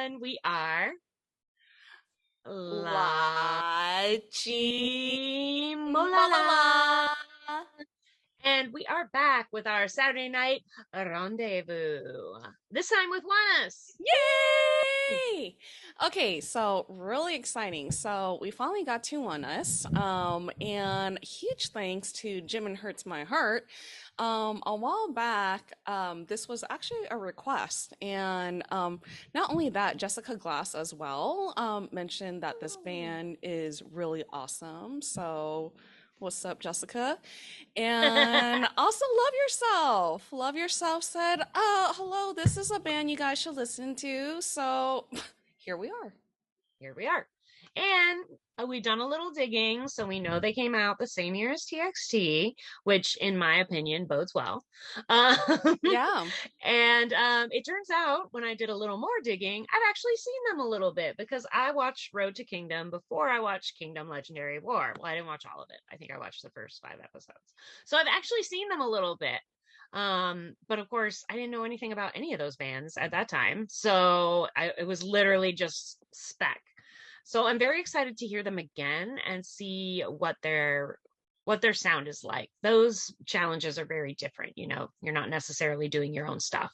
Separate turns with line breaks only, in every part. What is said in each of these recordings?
everyone. We are LaChiMoLaLa.
LaChiMoLaLa.
And we are back with our Saturday night rendezvous. This time with ONEUS.
Yay! Okay, so really exciting. So we finally got to ONEUS. And huge thanks to Jim and Hurts My Heart. A while back, this was actually a request, and not only that, Jessica Glass as well mentioned that this band is really awesome. So, what's up, Jessica? And also, Love Yourself. Love Yourself said, hello, this is a band you guys should listen to. So, here we are.
Here we are. And we've done a little digging, so we know they came out the same year as TXT, which, in my opinion, bodes well.
Yeah.
And it turns out, when I did a little more digging, I've actually seen them a little bit because I watched Road to Kingdom before I watched Kingdom Legendary War. Well, I didn't watch all of it. I think I watched the first 5 episodes. So I've actually seen them a little bit. But of course, I didn't know anything about any of those bands at that time. So it was literally just spec. So I'm very excited to hear them again and see what their sound is like. Those challenges are very different. You know, you're not necessarily doing your own stuff.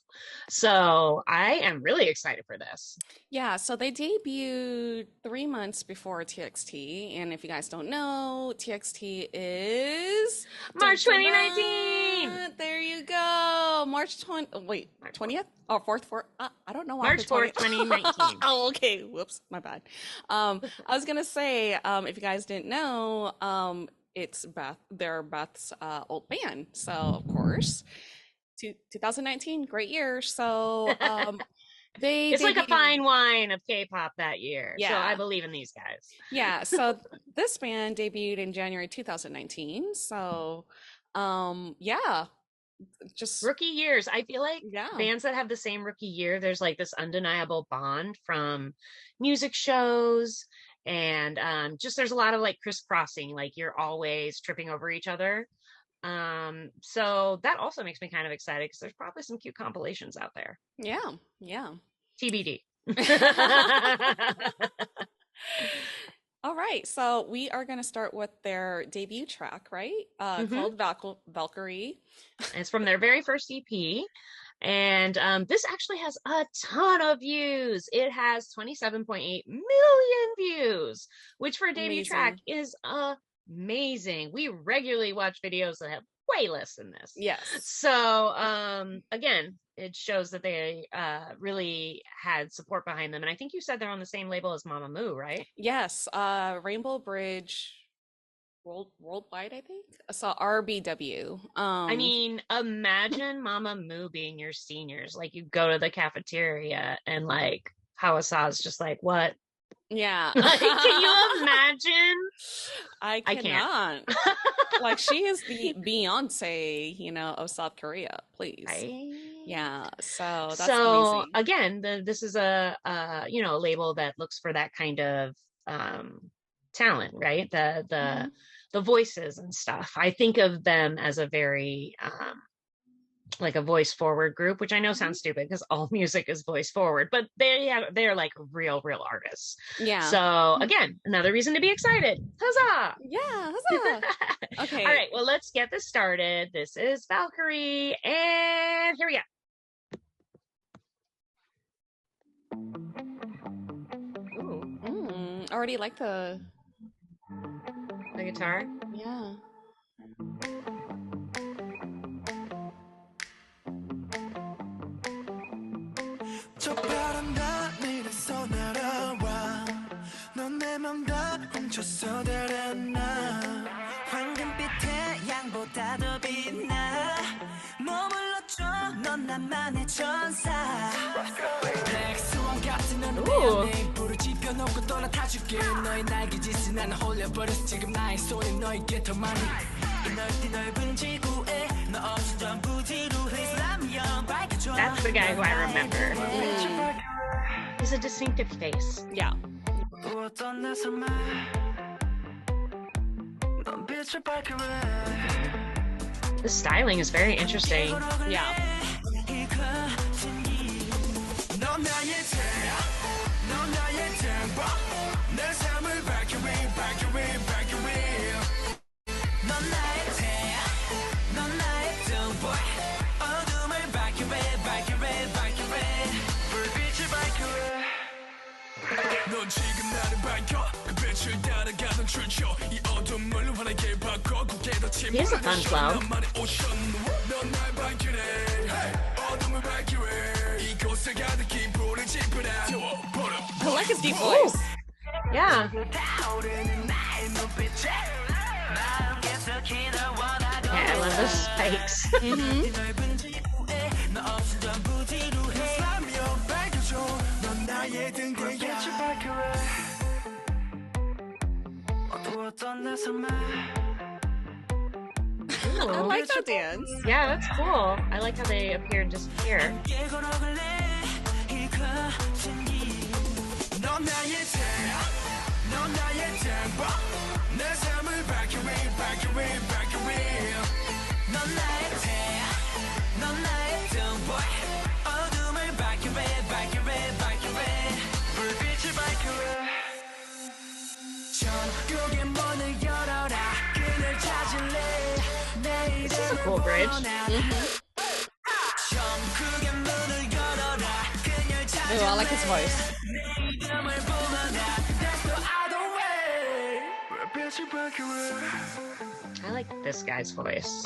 So I am really excited for this.
Yeah, so they debuted 3 months before TXT. And if you guys don't know, TXT is
March 2019.
There you go. March 20th? Oh, 4th? I don't know why.
March 4th, 2019.
Oh, okay. Whoops, my bad. I was gonna say, if you guys didn't know, it's Beth's old band. So of course, 2019, great year. So
it's like a fine wine of K-pop that year.
Yeah.
So I believe in these guys.
Yeah. So this band debuted in January 2019. So yeah. Just
rookie years. I feel like
yeah.
bands that have the same rookie year, there's like this undeniable bond from music shows, and just there's a lot of like crisscrossing, like you're always tripping over each other. So that also makes me kind of excited because there's probably some cute compilations out there.
Yeah, yeah.
TBD.
All right, so we are going to start with their debut track, right? Called Valkyrie.
It's from their very first EP. And this actually has a ton of views. It has 27.8 million views, which for a debut track is amazing. We regularly watch videos that have way less than this.
Yes.
So again, it shows that they really had support behind them. And I think you said they're on the same label as Mamamoo, right?
Yes. Rainbow Bridge worldwide, I think. So RBW.
I mean, imagine Mamamoo being your seniors. Like you go to the cafeteria and like Hawasa's just like, what?
Yeah.
Like, can you imagine?
I cannot. Like she is the Beyonce, of South Korea, please. Yeah. So that's amazing.
Again, this is a label that looks for that kind of talent, right? The voices and stuff. I think of them as a very like a voice forward group, which I know sounds stupid because all music is voice forward, but they're like real artists.
Yeah.
So again, another reason to be excited. Huzzah!
Yeah, huzzah! Okay.
All right, well, let's get this started. This is Valkyrie, and here we go.
Ooh. Already like the
guitar.
Yeah.
That's the guy who I remember. He's a distinctive face.
Yeah.
The styling is very interesting.
Yeah.
He has a fun flow.
I like his deep voice.
Yeah. Yeah, I love the spikes.
I like that dance.
Yeah, that's cool. I like how they appear and disappear. This is a cool bridge.
Ooh, I like his voice.
I like this guy's voice.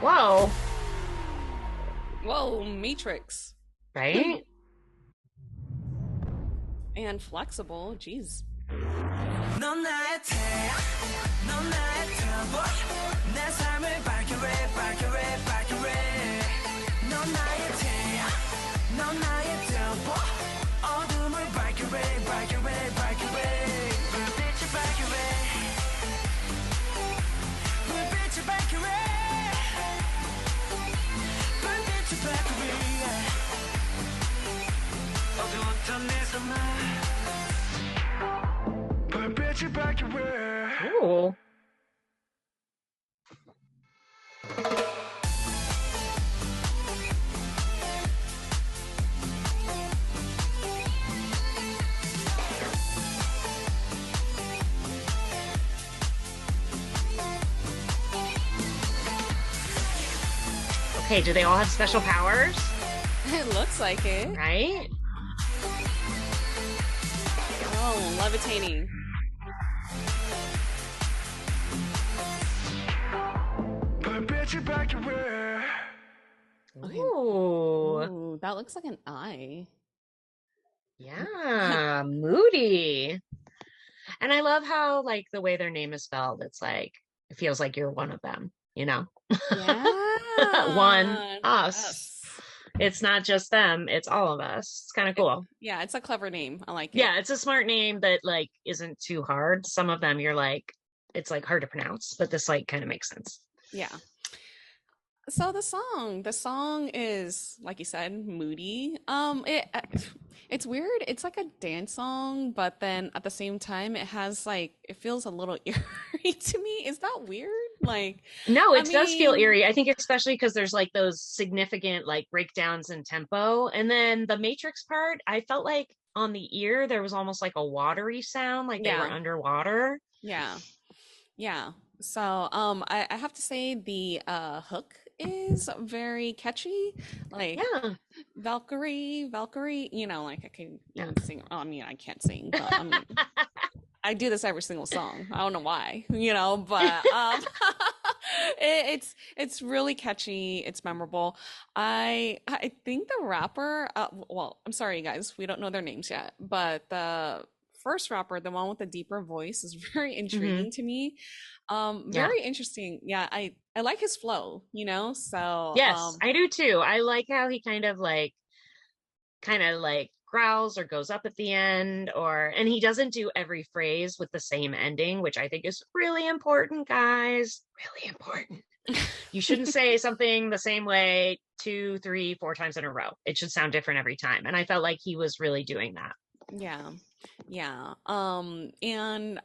Whoa.
Whoa, Matrix.
Right?
And flexible, jeez.
Ooh. Okay, do they all have special powers?
It looks like it.
Right?
Oh, levitating. Okay. Ooh, that looks like an eye.
Yeah, moody. And I love how, like, the way their name is spelled, it's like, it feels like you're one of them, you know?
Yeah.
One, us.
Yes.
It's not just them, it's all of us. It's kind of cool.
Yeah, it's a clever name. I like it.
Yeah, it's a smart name that, like, isn't too hard. Some of them you're like, it's like hard to pronounce, but this like kind of makes sense.
Yeah. So the song is, like you said, moody. It's weird. It's like a dance song, but then at the same time, it has like it feels a little eerie to me. Is that weird? Like,
No,
I
it does feel
mean,
eerie. I think especially because there's like those significant like breakdowns in tempo, and then the Matrix part, I felt like on the ear there was almost like a watery sound, like they were
yeah,
underwater.
yeah, yeah. So, I have to say the hook is very catchy. Like
Yeah,
Valkyrie, you know, like I can
yeah.
even sing. I mean, I can't sing, but I mean, I do this every single song. I don't know why, you know, but it's really catchy. It's memorable. I think the rapper. Well, I'm sorry, you guys, we don't know their names yet, but the first rapper, the one with the deeper voice, is very intriguing to me.
Yeah.
Very interesting. Yeah, I like his flow. You know, so
Yes, I do too. I like how he kind of like growls or goes up at the end, or and he doesn't do every phrase with the same ending, which I think is really important, guys. Really important. You shouldn't say something the same way 2, 3, 4 times in a row. It should sound different every time. And I felt like he was really doing that.
yeah, yeah. And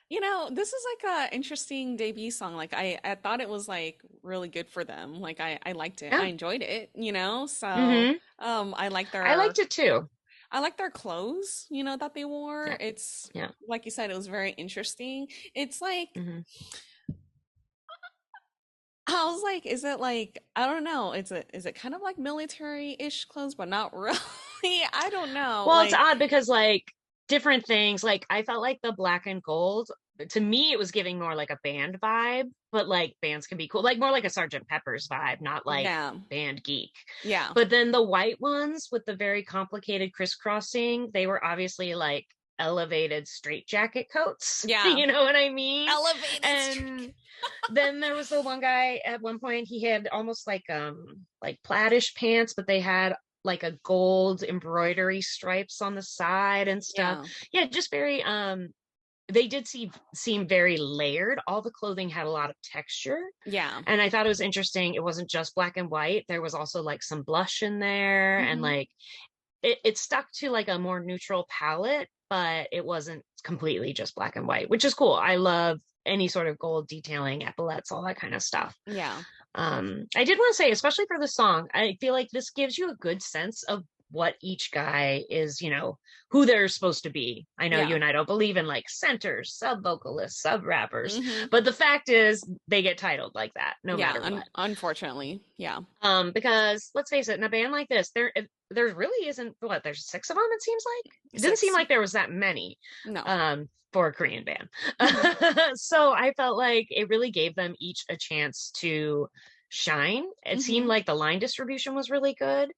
This is like a interesting debut song. Like I thought it was like really good for them. Like I liked it. I
Yeah.
enjoyed it, so
Hmm.
I like
I
their
liked it too.
I like their clothes, that they wore.
Yeah.
It's
Yeah.
like you said, it was very interesting. It's like
Hmm.
I was like, is it like I don't know, is it kind of like military-ish clothes, but not really? I don't know.
Well, it's
Like,
odd because like different things, like I felt like the black and gold, to me it was giving more like a band vibe, but like bands can be cool, like more like a Sergeant Pepper's vibe, not like
yeah.
band geek.
Yeah.
But then the white ones with the very complicated crisscrossing, they were obviously like elevated straitjacket coats.
Yeah.
You know what I mean?
Elevated streak.
And then there was the one guy at one point, he had almost like plaidish pants, but they had like a gold embroidery stripes on the side and stuff.
Yeah.
Yeah, just very they did seem very layered. All the clothing had a lot of texture.
Yeah.
And I thought it was interesting. It wasn't just black and white. There was also like some blush in there, and
Hmm.
like it stuck to like a more neutral palette, but it wasn't completely just black and white, which is cool. I love any sort of gold detailing, epaulets, all that kind of stuff.
Yeah.
I did want to say, especially for the song, I feel like this gives you a good sense of what each guy is, who they're supposed to be. I know you
Yeah.
and I don't believe in like centers, sub vocalists, sub rappers,
Hmm.
but the fact is they get titled like that no
Yeah.
matter what.
Unfortunately. Yeah.
Because let's face it, in a band like this, there really isn't, what, there's 6 of them, it seems like. It didn't seem
Six.
like there was that many.
No.
For a Korean band.
Hmm.
So I felt like it really gave them each a chance to shine. It seemed
Hmm.
like the line distribution was really good.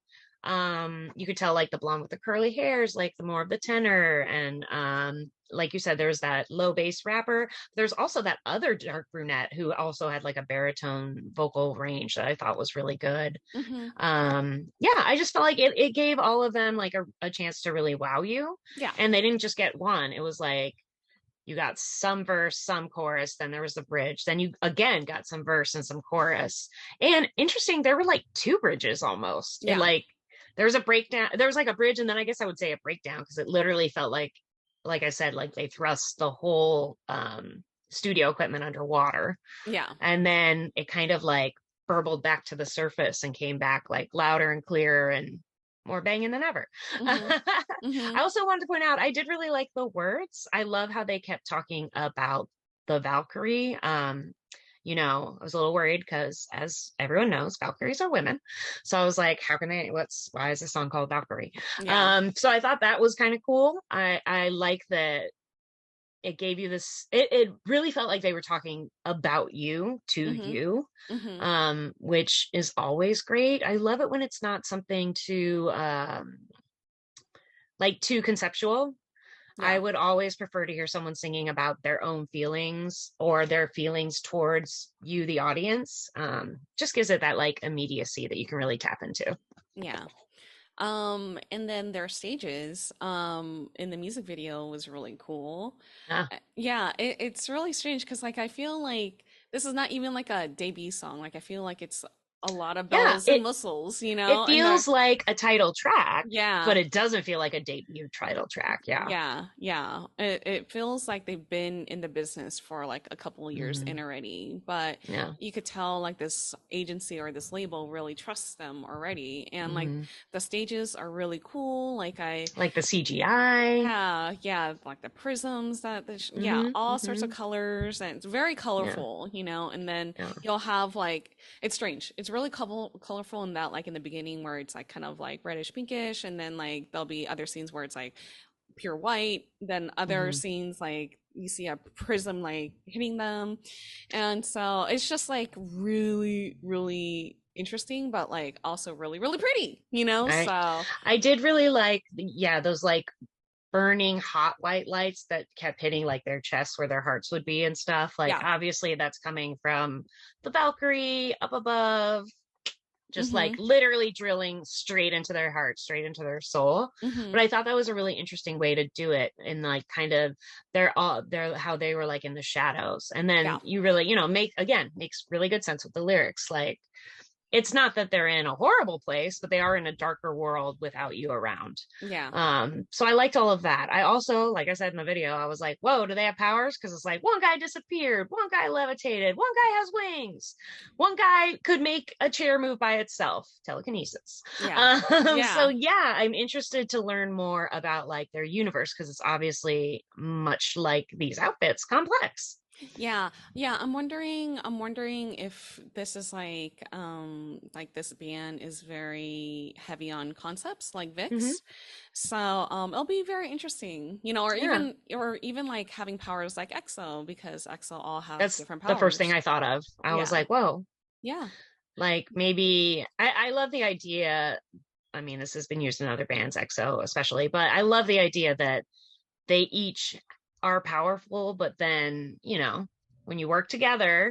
You could tell like the blonde with the curly hairs, like the more of the tenor, and like you said, there's that low bass rapper. There's also that other dark brunette who also had like a baritone vocal range that I thought was really good.
Hmm.
Yeah, I just felt like it gave all of them like a chance to really wow you.
Yeah.
And they didn't just get one. It was like you got some verse, some chorus, then there was the bridge, then you again got some verse and some chorus. And interesting, there were like 2 bridges almost. It
Yeah.
like there was a breakdown, there was like a bridge, and then I guess I would say a breakdown, because it literally felt like I said, like they thrust the whole studio equipment underwater,
Yeah.
and then it kind of like burbled back to the surface and came back like louder and clearer and more banging than ever.
Hmm.
I
Hmm.
also wanted to point out, I did really like the words. I love how they kept talking about the Valkyrie. I was a little worried because, as everyone knows, Valkyries are women. So I was like, how can why is this song called Valkyrie?
Yeah.
So I thought that was kind of cool. I like that it gave you this, it really felt like they were talking about you to
Hmm.
you,
Hmm.
which is always great. I love it when it's not something too like too conceptual. I
Yeah.
would always prefer to hear someone singing about their own feelings or their feelings towards you, the audience. Just gives it that like immediacy that you can really tap into.
Yeah. And then their stages, in the music video was really cool.
Yeah.
Yeah, it's really strange because like I feel like this is not even like a debut song. Like I feel like it's a lot of
Yeah,
bells and whistles,
it
and they're
feels like a title track,
yeah.
but it doesn't feel like a debut title track. Yeah.
Yeah, yeah. It feels like they've been in the business for like a couple of years in
Hmm.
already, but
Yeah.
you could tell like this agency or this label really trusts them already. And like
Hmm.
the stages are really cool.
Like the CGI.
Yeah, yeah, like the prisms yeah,
Hmm.
all sorts of
Hmm.
colors, and it's very
Yeah.
colorful, and then
Yeah.
you'll have like it's strange. It's really colorful in that like in the beginning where it's like kind of like reddish pinkish, and then like there'll be other scenes where it's like pure white, then other
Hmm.
scenes like you see a prism like hitting them. And so it's just like really, really interesting, but like also really, really pretty,
I
So
I did really like, yeah, those like burning hot white lights that kept hitting like their chests where their hearts would be and stuff. Like
yeah.
obviously that's coming from the Valkyrie up above, just like
Mm-hmm.
literally drilling straight into their heart, straight into their soul.
Mm-hmm.
But I thought that was a really interesting way to do it, in like kind of they're how they were like in the shadows. And then
Yeah.
you really, makes really good sense with the lyrics. Like it's not that they're in a horrible place, but they are in a darker world without you around.
Yeah.
So I liked all of that. I also, like I said in the video, I was like, whoa, do they have powers? Because it's like one guy disappeared, one guy levitated, one guy has wings, one guy could make a chair move by itself, telekinesis.
Yeah.
So yeah, I'm interested to learn more about like their universe, because it's obviously much like these outfits, complex.
Yeah, yeah. I'm wondering if this is like this band is very heavy on concepts like
Hmm.
Vix. So it'll be very interesting, or
Yeah,
even like having powers like EXO, because EXO all have
that's
different
the first thing
powers.
I thought of. I was
Yeah.
like, whoa,
Yeah.
like maybe I love the idea. I mean, this has been used in other bands, EXO especially, but I love the idea that they each are powerful, but then, when you work together,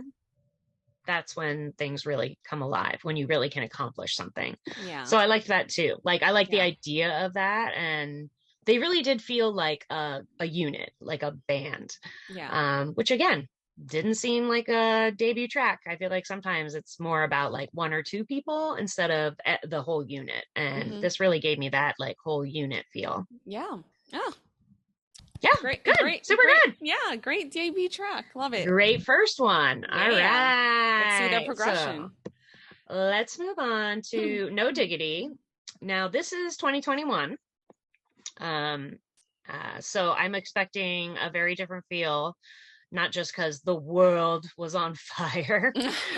that's when things really come alive, when you really can accomplish something.
Yeah.
So I liked that too. Like, I like the
Yeah.
idea of that. And they really did feel like a unit, like a band,
Yeah.
which again, didn't seem like a debut track. I feel like sometimes it's more about like one or two people instead of the whole unit. And
Hmm.
this really gave me that like whole unit feel.
Yeah. Oh,
Yeah,
great,
good.
great,
Super
great.
good.
Yeah, great debut track. Love it.
Great first one. All
Yeah. Let's see the
right. So
progression.
let's move on to No Diggity. Now, this is 2021. Um, so I'm expecting a very different feel, not just because the world was on fire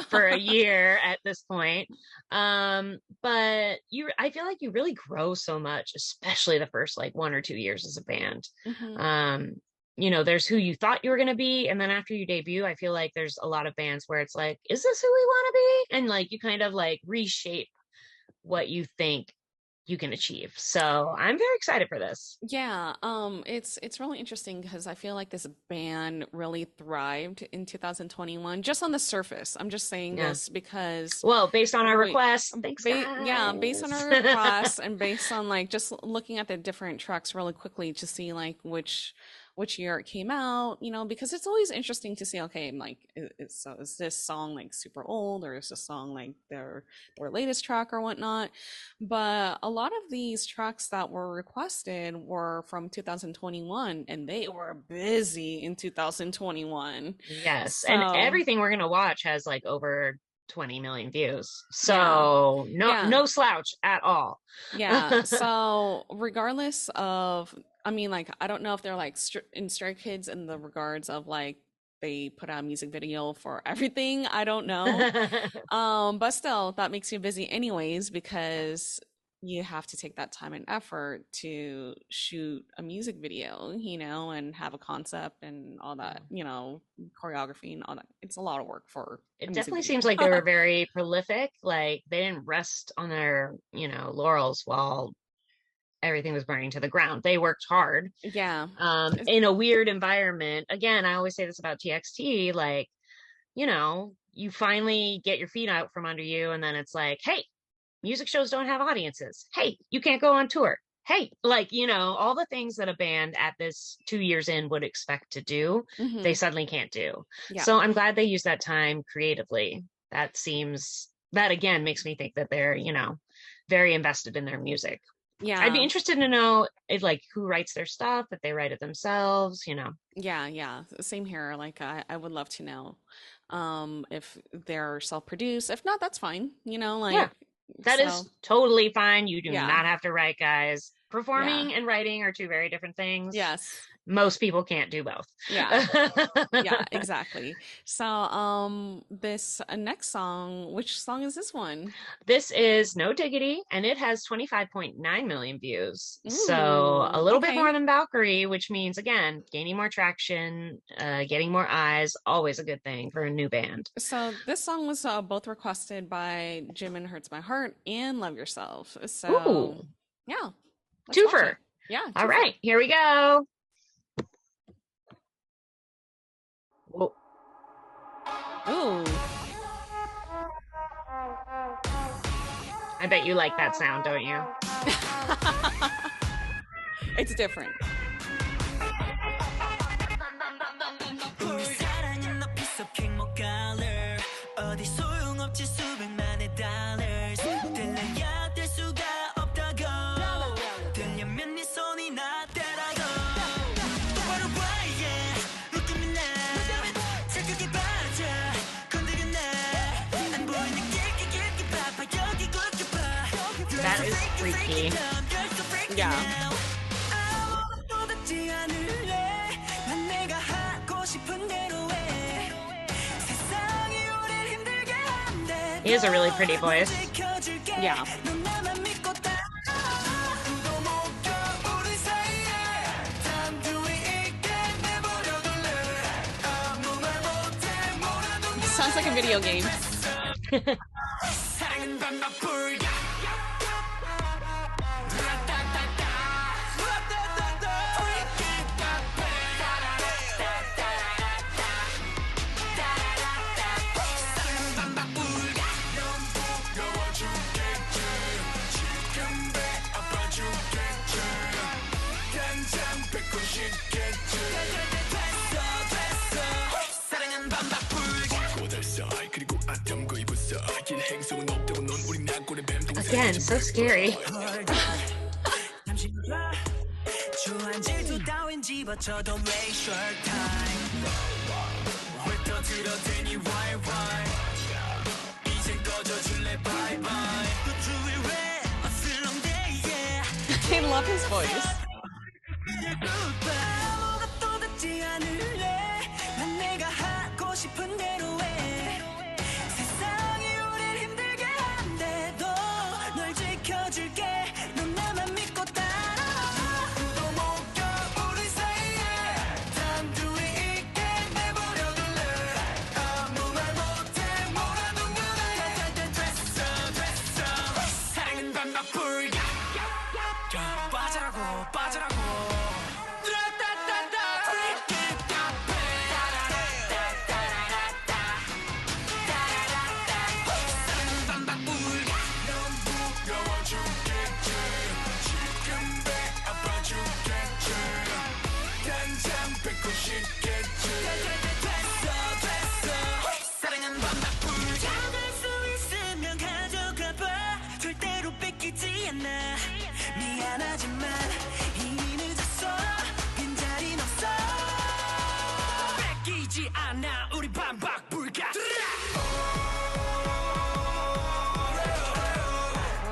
for a year at this point. But I feel like you really grow so much, especially the first like 1 or 2 years as a band.
Hmm.
Um, there's who you thought you were going to be. And then after you debut, I feel like there's a lot of bands where it's like, is this who we want to be? And like, you kind of like reshape what you think you can achieve. So I'm very excited for this.
Yeah, it's really interesting because I feel like this band really thrived in 2021 just on the surface. I'm just saying
Yeah.
this because
Well, based on our
wait,
requests, thanks
yeah, based on
guys.
our requests and based on like just looking at the different tracks really quickly to see like which year it came out, because it's always interesting to see, okay, like is this song like super old, or is this song like their latest track or whatnot? But a lot of these tracks that were requested were from 2021, and they were busy in 2021.
Yes. And
So,
everything we're gonna watch has like over 20 million views.
yeah.
So
Yeah.
no slouch at all.
Yeah. So, regardless of, I mean, like, I don't know if they're like in Stray Kids in the regards of like they put out a music video for everything. I don't know. But still, that makes you busy anyways because you have to take that time and effort to shoot a music video, and have a concept and all that, choreography and all that. It's a lot of work for a
It
music
definitely
video.
seems like they were very prolific. Like they didn't rest on their, laurels while everything was burning to the ground. They worked hard
Yeah.
in a weird environment. Again, I always say this about TXT, like, you finally get your feet out from under you, and then it's like, hey, music shows don't have audiences. Hey, you can't go on tour. Hey, like, all the things that a band at this 2 years in would expect to do, they
Hmm.
suddenly can't do.
Yeah.
So I'm glad they use that time creatively. That again makes me think that they're, very invested in their music. I'd be
Yeah.
interested to know if like who writes their stuff, if they write it themselves.
Yeah. Yeah. Same here. Like I would love to know if they're self-produced. If not, that's fine.
Yeah,
Like
that is
so
totally fine. You do
yeah.
not have to write, guys.
Yeah.
Performing and writing are two very different things.
Yes.
Most people can't do both.
Yeah. Yeah, exactly. So, this next song, which song is this one?
This is No Diggity, and it has 25.9 million views. So a
Ooh,
little bit more
okay.
than Valkyrie, which means, again, gaining more traction, getting more eyes, always a good thing for a new band.
So this song was both requested by Jim and Hurts My Heart and Love Yourself.
Ooh,
So, yeah, let's watch
twofer.
it. Yeah,
All
twofer.
right, here we go. Whoa.
Ooh.
I bet you like that sound, don't you?
It's different.
우리 사랑은 높이 속 행복할래 어디 소용없지 수백만의 달러
That is freaky.
Yeah.
He has a really pretty voice.
Yeah. Sounds like a video game.
Again, so scary.
I love his voice.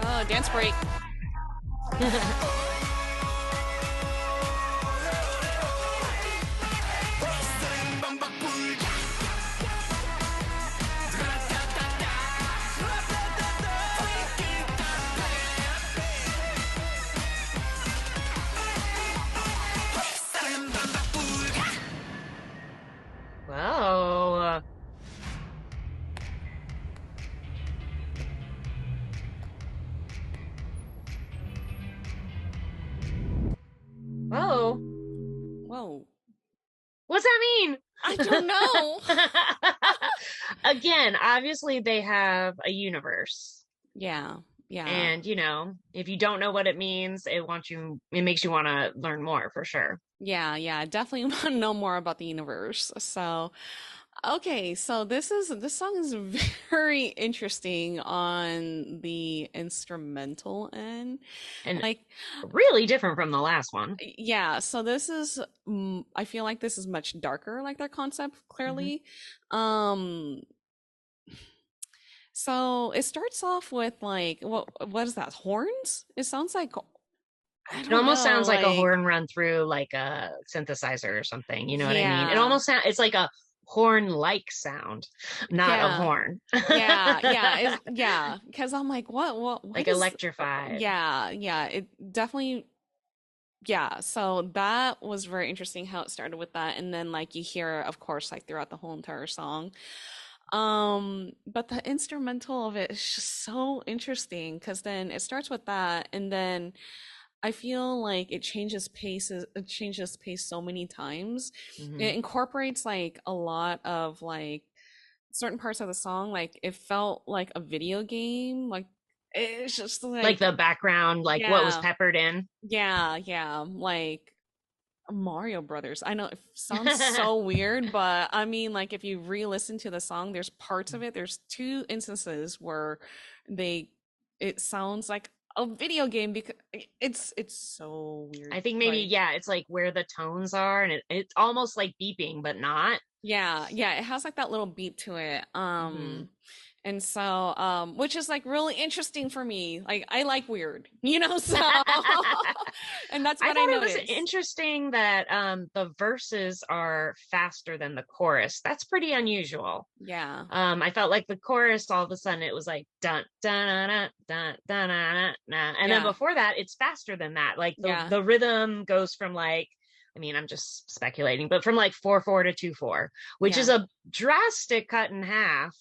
Oh, dance break.
Whoa. Whoa.
Whoa.
What's that mean?
I don't know.
Again, obviously they have a universe.
Yeah. Yeah.
And, if you don't know what it means, it makes you want to learn more for sure.
Yeah. Definitely want to know more about the universe. So, okay, so this song is very interesting on the instrumental end.
And
Like,
really different from the last one.
yeah, so this is I feel like this is much darker, like their concept, clearly. So it starts off with like what is that? Horns? It sounds like I
It
don't
almost
know,
sounds like a
like
horn run through like a synthesizer or something. You know what I mean? It
yeah.
almost sounds, it's like a horn-like sound, not a
Yeah.
horn.
Yeah, because I'm like, what
Like
is
electrified.
yeah, it definitely yeah, so that was very interesting how it started with that, and then like you hear, of course, like throughout the whole entire song. But the instrumental of it is just so interesting because then it starts with that, and then I feel like it changes pace so many times.
Hmm.
It incorporates like a lot of like certain parts of the song, like it felt like a video game, like it's just
Like
like
the background, like what was
yeah,
peppered in.
yeah, like Mario Brothers. I know it sounds so weird, but I mean, like if you re-listen to the song, there's parts of it. There's two instances where they it sounds like a video game because it's so weird.
I think maybe,
Like
yeah, it's like where the tones are, and it's almost like beeping, but not.
yeah, it has like that little beat to it.
Hmm.
And so, which is like really interesting for me. Like I like weird, so and that's
I
what I
thought it was
noticed.
interesting that the verses are faster than the chorus. That's pretty unusual.
Yeah.
I felt like the chorus, all of a sudden it was like dun dun dun dun dun dun dun, and then
Yeah.
before that it's faster than that. Like
Yeah.
the rhythm goes from like, I mean, I'm just speculating, but from like 4/4 to 2/4, which is
Yeah.
a drastic cut in half.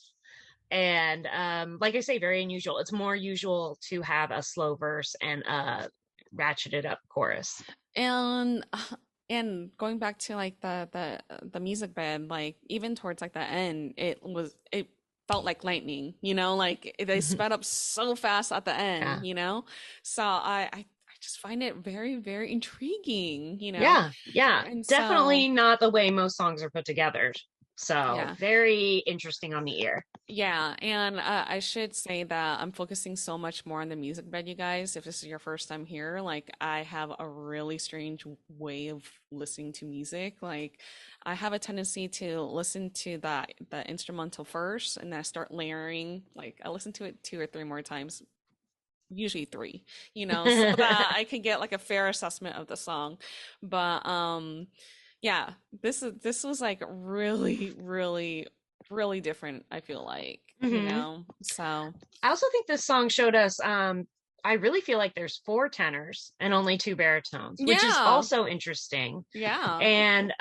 And like I say, very unusual. It's more usual to have a slow verse and a ratcheted up chorus.
And and going back to like the music bed, like even towards like the end, it felt like lightning, like they sped up so fast at the
Yeah.
end. So I just find it very, very intriguing.
Yeah, yeah,
And so
definitely not the way most songs are put together. So
yeah.
very interesting on the ear.
Yeah, and I should say that I'm focusing so much more on the music bed, you guys. If this is your first time here, like I have a really strange way of listening to music. Like I have a tendency to listen to the instrumental first, and then I start layering. Like I listen to it two or three more times, usually three, so that I can get like a fair assessment of the song. But yeah, this was like really, really, really different, I feel like,
Hmm.
so
I also think this song showed us, I really feel like there's four tenors and only two baritones, which is
yeah,
also interesting.
yeah.
And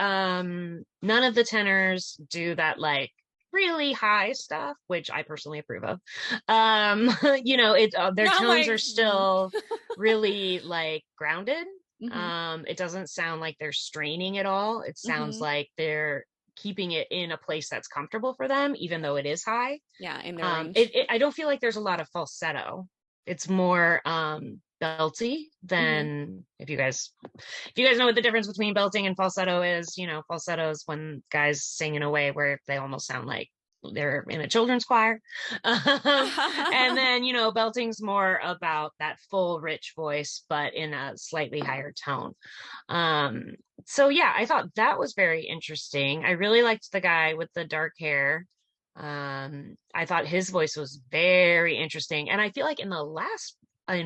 none of the tenors do that like really high stuff, which I personally approve of. Their
Not
tones
like
are still really like grounded.
mm-hmm,
It doesn't sound like they're straining at all. It sounds
mm-hmm.
like they're keeping it in a place that's comfortable for them, even though it is high.
Yeah, in their range.
I don't feel like there's a lot of falsetto. It's more belty
Mm-hmm.
than, if you guys know what the difference between belting and falsetto is, falsetto is when guys sing in a way where they almost sound like they're in a children's choir. And then, belting's more about that full, rich voice, but in a slightly higher tone. Um, so yeah, I thought that was very interesting. I really liked the guy with the dark hair. I thought his voice was very interesting. And I feel like in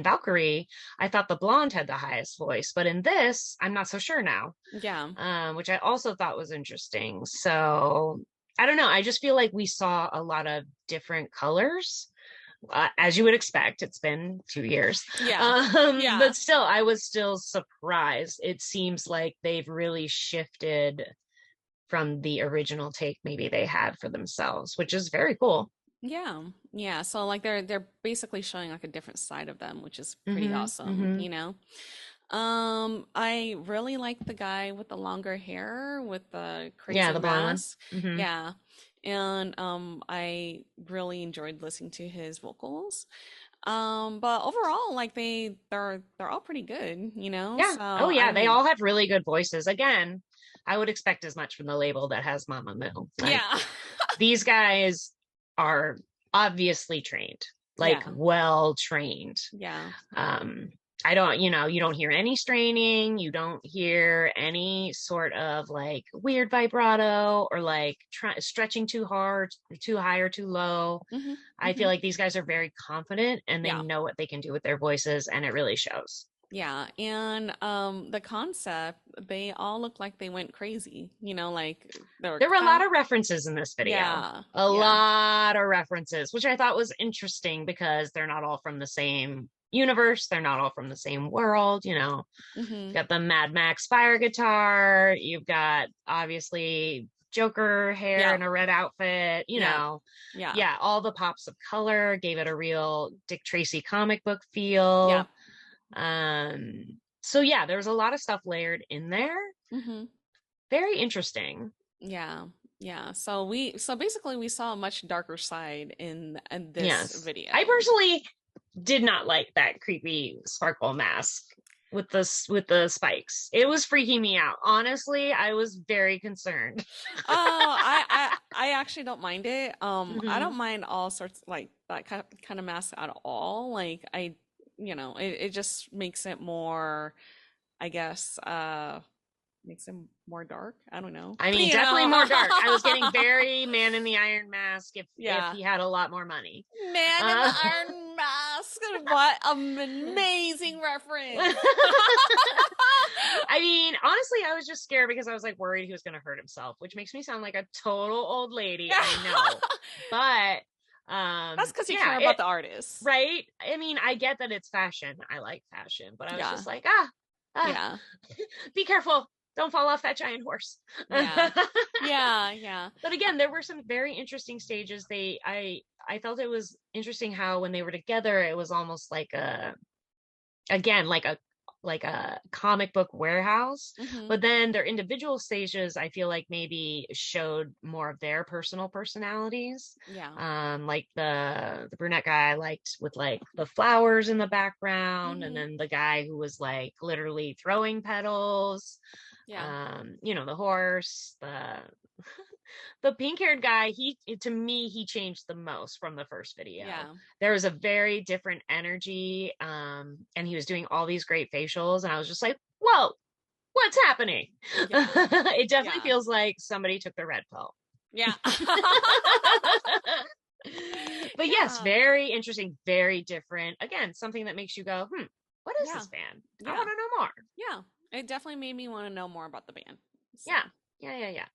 Valkyrie, I thought the blonde had the highest voice, but in this, I'm not so sure now,
Yeah.
which I also thought was interesting. So I don't know. I just feel like we saw a lot of different colors. As you would expect, it's been 2 years.
Yeah. Yeah.
But still, I was still surprised. It seems like they've really shifted from the original take maybe they had for themselves, which is very cool.
Yeah. Yeah. So like they're basically showing like a different side of them, which is pretty
Hmm. Hmm.
awesome. I really like the guy with the longer hair with the
Yeah,
crazy
the blonde one.
mask.
Hmm.
Yeah. And I really enjoyed listening to his vocals. But overall, like they're all pretty good.
Yeah.
So
Oh,
I
yeah. They
mean,
all had really good voices. Again, I would expect as much from the label that has Mama Moo. Like,
yeah.
these guys are obviously trained, like
Yeah.
well trained.
Yeah.
Um, I don't, you don't hear any straining, you don't hear any sort of like weird vibrato or like stretching too hard, too high or too low.
Hmm.
I feel
Hmm.
like these guys are very confident and they
Yeah.
know what they can do with their voices, and it really shows.
Yeah, and the concept, they all look like they went crazy, like they were
There were a lot
kind
of references in this video,
yeah,
a
yeah.
lot of references, which I thought was interesting because they're not all from the same universe. They're not all from the same world.
Hmm.
You've got the Mad Max fire guitar. You've got obviously Joker hair
Yeah,
and a red outfit.
yeah, yeah,
Yeah, all the pops of color gave it a real Dick Tracy comic book
yeah.
feel. So yeah, there's a lot of stuff layered in there.
Hmm.
Very interesting.
Yeah, yeah. So basically we saw a much darker side in this
Yes. I
video.
personally did not like that creepy sparkle mask with the spikes. It was freaking me out. Honestly, I was very concerned.
Oh, I actually don't mind it. I
Hmm.
don't mind all sorts like that kind of mask at all. Like it just makes it more, I guess, makes him more dark. I don't know.
I mean, definitely more dark. I was getting very Man in the Iron Mask if he had a lot more money.
Man in the Iron Mask. What an amazing reference.
I mean, honestly, I was just scared because I was like worried he was going to hurt himself, which makes me sound like a total old lady. I know. But
that's because you care about the artist.
Right? I mean, I get that it's fashion. I like fashion, but I was just like, be careful. Don't fall off that giant horse.
Yeah.
But again, there were some very interesting stages. I felt it was interesting how when they were together, it was almost like a comic book warehouse. But then their individual stages, I feel like maybe showed more of their personal personalities. Like the brunette guy I liked with like the flowers in the background, and then the guy who was like literally throwing petals. The horse, the pink-haired guy, to me he changed the most from the first video. There was a very different energy, and he was doing all these great facials, and I was just like, whoa, what's happening? It definitely feels like somebody took the red pill. But yes, very interesting, very different. Again, something that makes you go, what is this band? I want to know more.
It definitely made me want to know more about the band. So.
Yeah.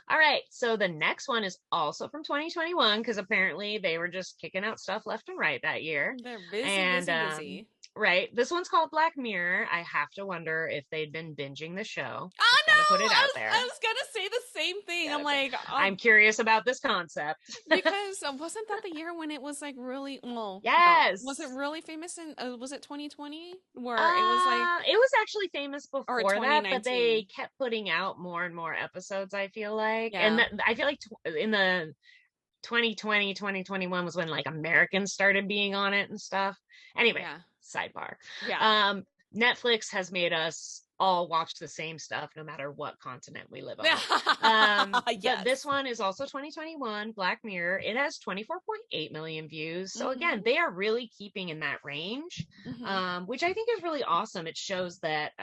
All right, so the next one is also from 2021 because apparently they were just kicking out stuff left and right that year.
They're busy.
Right, this one's called Black Mirror. I have to wonder if they'd been binging the show.
Oh no!
Put it out there.
I was gonna say the same thing. I'm like,
I'm curious about this concept
because wasn't that the year when it was like really? Well,
yes.
Was it really famous in? Was it 2020 where it was like?
It was actually famous before that, but they kept putting out more and more episodes. I feel like, and I feel like in the 2020, 2021 was when like Americans started being on it and stuff. Anyway. Sidebar. Netflix has made us all watch the same stuff no matter what continent we live on. But this one is also 2021, Black Mirror. It has 24.8 million views. So again, they are really keeping in that range, which I think is really awesome. It shows that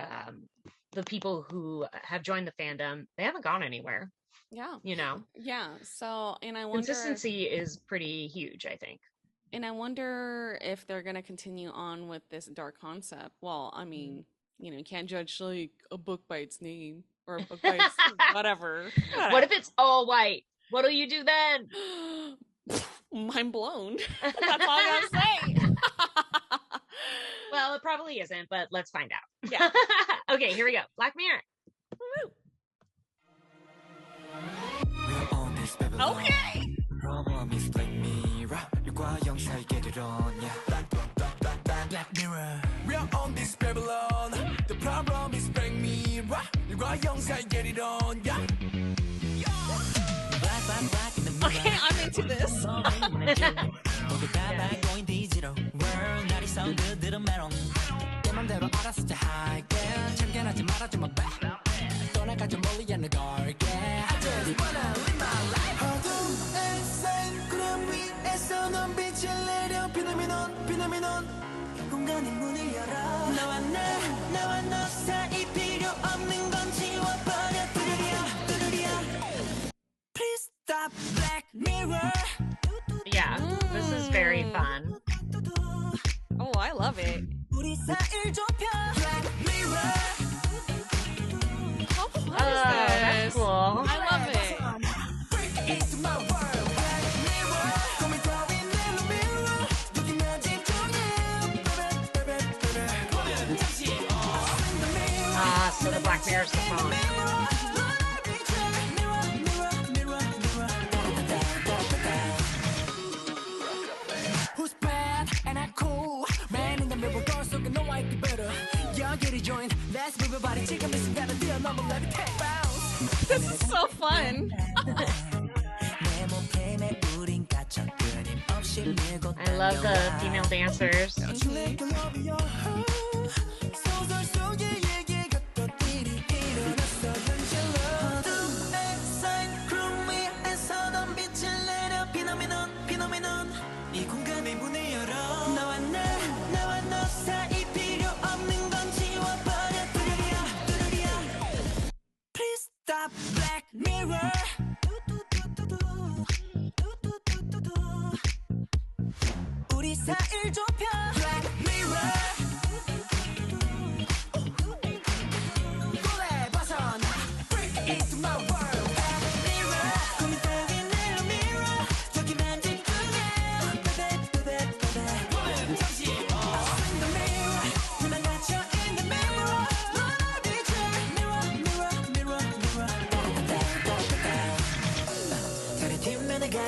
the people who have joined the fandom, they haven't gone anywhere.
So, and I wonder,
consistency is pretty huge, I think.
And I wonder if they're going to continue on with this dark concept. Well, I mean, you can't judge like a book by its name or a book by its whatever.
What if it's all white? What'll you do then?
Mind blown. That's all I gotta say.
Well, it probably isn't, but let's find out. Okay, here we go. Black Mirror. Woo!
Okay.
Black mirror, we're on this Babylon. The problem is black mirror. 누가 영상 get it on, yeah.
Okay, I'm into this.
공간의 문을 열어 너와 나와 너 사이 필요 없는 건 지워버려 뚜루리야 Please stop Black Mirror.
Yeah, this is very fun.
Oh, I love it.
우리 사이를 좁혀 Black Mirror.
How fun is this?
That's cool.
I love it.
Break into my world Black Mirror. Come and throw in the mirror. Looking at
so the Black Mirror's the phone.
Who's bad and I cool? Man in the mirror, girl, so no I can better. Yeah, get it joined. Let's move your body. Chicken missing that a deal number. Let it bounce.
This is so fun.
I love the female dancers.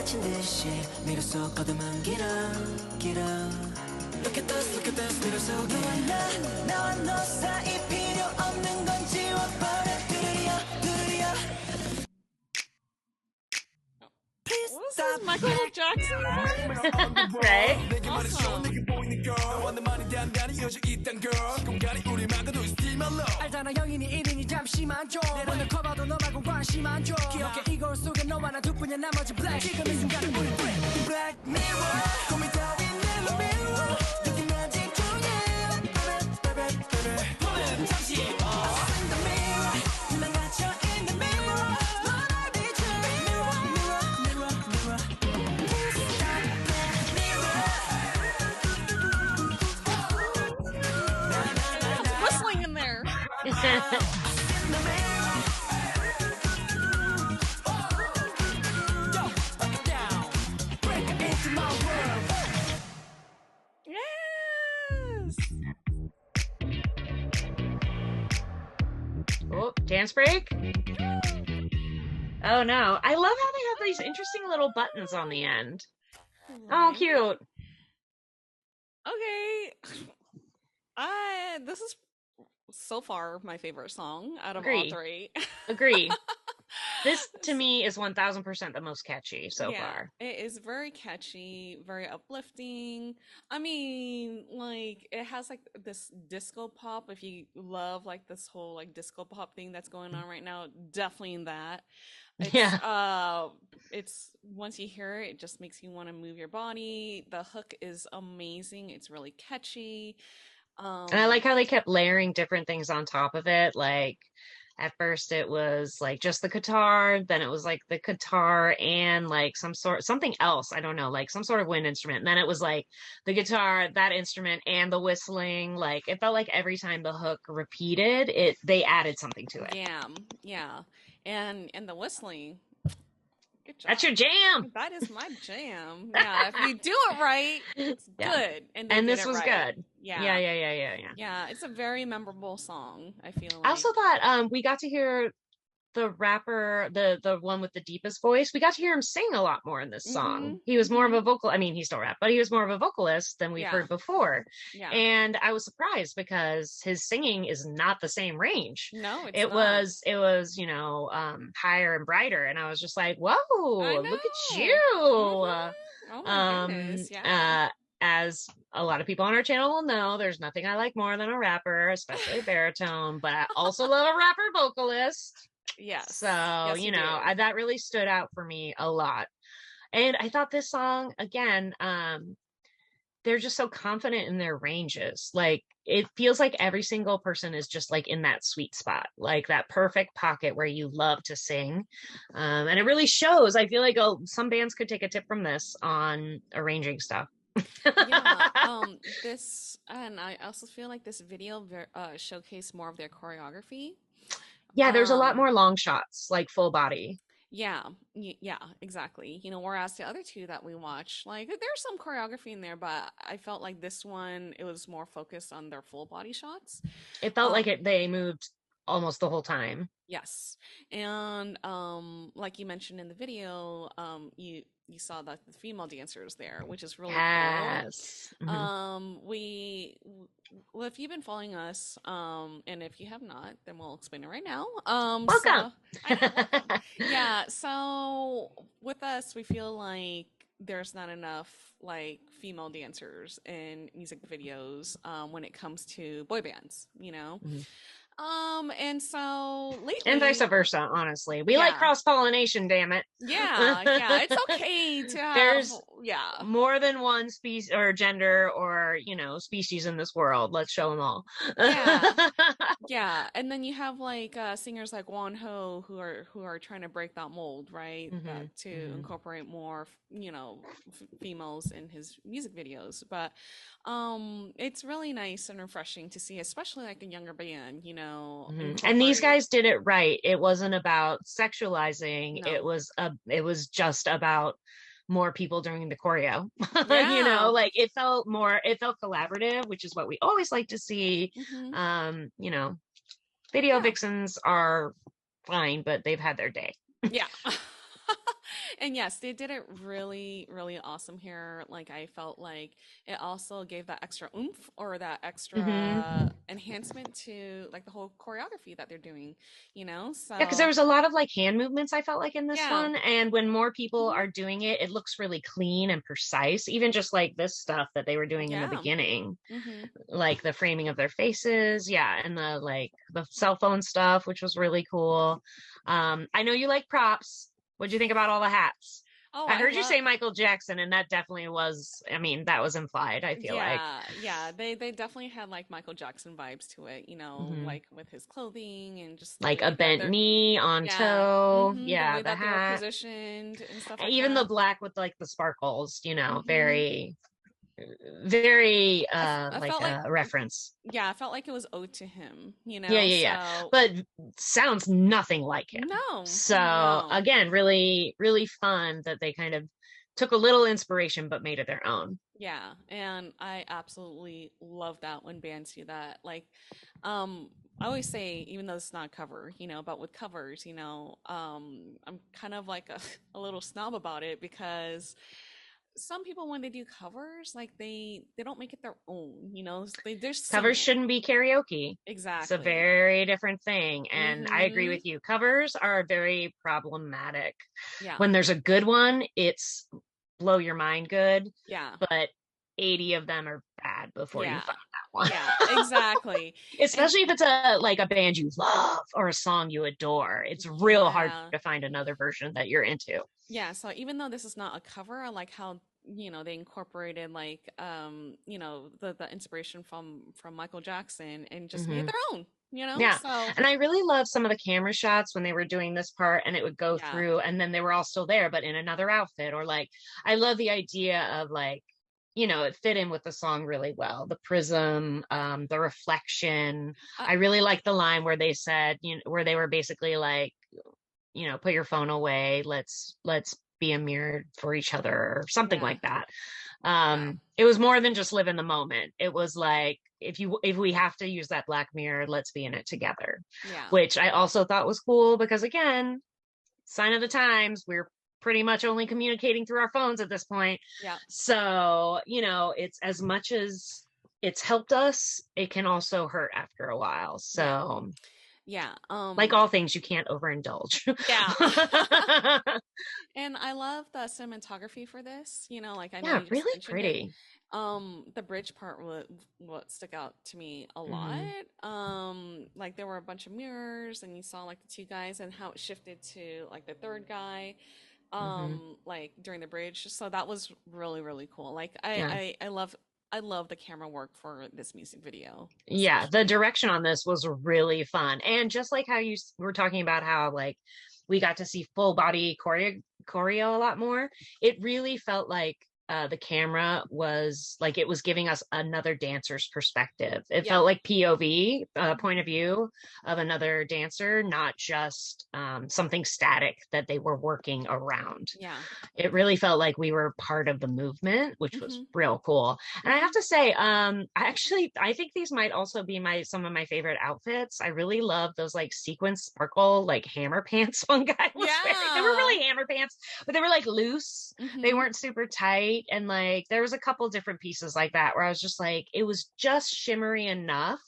다친 듯이 밀어서 거듭은 길어 Look at this 미로 속에 나와 너 사이 필요 없는 건 지워버려 두루리야
What is this, Michael Jackson?
Right?
알잖아 영인이 1인이 잠시만 줘 내려놓고 커봐도 너 말고 관심 안 줘 기억해 이 거울 속에 너와 나 둘뿐이야 나머지 black 지금 이 순간은 우리 black mirror 고민 따윈 never mirror 느끼면 집중해 보면 잠시 in the mirror 난 갇혀 in the mirror 너날 비춰 mirror
Whistling in there. Yes.
Oh, dance break? Oh no. I love how they have these interesting little buttons on the end. Oh, cute.
Okay. This is so far my favorite song out of
Agree.
all three.
Agree. This to me is 1000% the most catchy so far.
It is very catchy, very uplifting. I mean, like it has like this disco pop. If you love like this whole like disco pop thing that's going on right now, definitely in that. It's once you hear it, it just makes you want to move your body. The hook is amazing. It's really catchy.
And I like how they kept layering different things on top of it. Like at first it was like just the guitar, then it was like the guitar and like something else. I don't know, like some sort of wind instrument. And then it was like the guitar, that instrument, and the whistling. Like it felt like every time the hook repeated, they added something to it.
Yeah. And the whistling. Good job.
That's your jam.
That is my jam. Yeah, if you do it right, it's good.
And this was
right.
good.
Yeah.
Yeah,
it's a very memorable song, I feel like.
I also thought we got to hear the rapper, the one with the deepest voice, we got to hear him sing a lot more in this song. He was more of a vocal, I mean, he still rap, but he was more of a vocalist than we've heard before. Yeah. And I was surprised because his singing is not the same range.
No,
it was, you know, higher and brighter. And I was just like, whoa, look at you.
Oh my goodness. Yeah.
As a lot of people on our channel will know, there's nothing I like more than a rapper, especially a baritone, but I also love a rapper vocalist.
Yes.
So, yes, you know, that really stood out for me a lot. And I thought this song, again, they're just so confident in their ranges. Like, it feels like every single person is just like in that sweet spot, like that perfect pocket where you love to sing. And it really shows. I feel like some bands could take a tip from this on arranging stuff.
This, and I also feel like this video showcased more of their choreography.
Yeah, there's a lot more long shots, like full body.
Yeah, exactly. You know, whereas the other two that we watched, like there's some choreography in there, but I felt like this one, it was more focused on their full body shots.
It felt like they moved almost the whole time. Yes.
And like you mentioned in the video, you saw the female dancers there, which is really cool. Well, if you've been following us, and if you have not, then we'll explain it right now.
Welcome.
So with us, we feel like there's not enough like female dancers in music videos when it comes to boy bands, you know. And so lately,
and vice versa, honestly, we like cross-pollination, damn it.
It's okay to have
there's more than one species or gender or, you know, species in this world. Let's show them all.
And then you have like singers like Wonho who are trying to break that mold, right? To incorporate more, you know, females in his music videos. But it's really nice and refreshing to see, especially like a younger band, you know.
And these guys did it right. It wasn't about sexualizing. No. It was just about more people doing the choreo. You know, like it felt collaborative, which is what we always like to see. You know, video vixens are fine, but they've had their day.
And yes, they did it really, really awesome here. Like I felt like it also gave that extra oomph or that
Hmm.
extra enhancement to like the whole choreography that they're doing, you know?
Yeah, because there
So
was a lot of like hand movements, I felt like in this
yeah.
one. And when more people
Mhm.
are doing it, it looks really clean and precise, even just like this stuff that they were doing in the
Yeah.
beginning,
Hmm.
like the framing of their faces. Yeah. And the like the cell phone stuff, which was really cool. I know you like props. What'd you think about all the hats?
Oh,
I
I
heard you
love.
say Michael Jackson, and that definitely was, I mean, that was implied, I feel like.
Yeah, yeah. They definitely had like Michael Jackson vibes to it, you know,
Hmm.
like with his clothing and just the
Like
way
a
that
bent
they're,
knee on
yeah,
toe.
the
Yeah,
way
the
that they were
hat.
positioned and stuff like
Even the
that.
black with like the sparkles,
Hmm.
very, very
I
like
felt like,
a reference.
yeah, I felt like it was owed to him, you
Yeah,
know.
yeah, yeah.
So
But sounds nothing like him.
no,
So
no,
again, really, really fun that they kind of took a little inspiration but made it their own.
yeah, and I absolutely love that when bands do that. Like, I always say, even though it's not a cover, you know, but with covers, you know, I'm kind of like a, a little snob about it because some people when they do covers, like they don't make it their own, you know, they just sing
Covers
it.
shouldn't be karaoke. It's a
Exactly.
very different thing. And I agree
Mm-hmm.
with you. Covers are very problematic.
Yeah.
When there's a good one, it's blow your mind good,
Yeah.
but 80 of them are bad before you
Yeah.
find that one.
Yeah. Exactly. And
Especially if it's a like a band you love or a song you adore. It's real hard
yeah.
to find another version that you're into.
Yeah, so even though this is not a cover, I like how, you know, they incorporated like you know, the inspiration from Michael Jackson and just made it
Hmm.
their own, you know?
Yeah.
So,
And I really love some of the camera shots when they were doing this part and it would go
yeah.
through and then they were all still there, but in another outfit. Or like, I love the idea of like, it fit in with the song really well. The prism, the reflection.
Uh,
I really like the line where they said, where they were basically like, put your phone away. Let's be a mirror for each other or something
yeah.
like that.
Yeah.
It was more than just live in the moment. It was like, if we have to use that black mirror, let's be in it together,
Yeah.
which I also thought was cool because again, sign of the times, we're pretty much only communicating through our phones at this point.
Yeah.
So, it's as much as it's helped us, it can also hurt after a while.
Yeah.
So,
Yeah.
like all things, you can't overindulge.
Yeah. And I love the cinematography for this. You know, like I know
Yeah,
you just
really
mentioned it.
pretty.
The bridge part what stuck out to me a lot.
Hmm.
Like there were a bunch of mirrors and you saw like the two guys and how it shifted to like the third guy
Hmm.
like during the bridge. So that was really, really cool. Like
Yeah.
I love the camera work for this music video,
Yeah, the
especially.
direction on this was really fun. And just like how were talking about how like we got to see full body choreo a lot more, it really felt like the camera was like it was giving us another dancer's perspective. It
Yeah.
felt like POV, point
Mhm.
of view of another dancer, not just something static that they were working around.
Yeah.
It really felt like we were part of the movement, which was
Hmm.
real cool. And I have
Hmm.
to say, I think these might also be some of my favorite outfits. I really love those like sequin sparkle like hammer pants one guy was wearing. They were
Yeah.
really hammer pants, but they were like loose. They
Hmm.
weren't super tight. And like there was a couple different pieces like that where I was just like, it was just shimmery enough,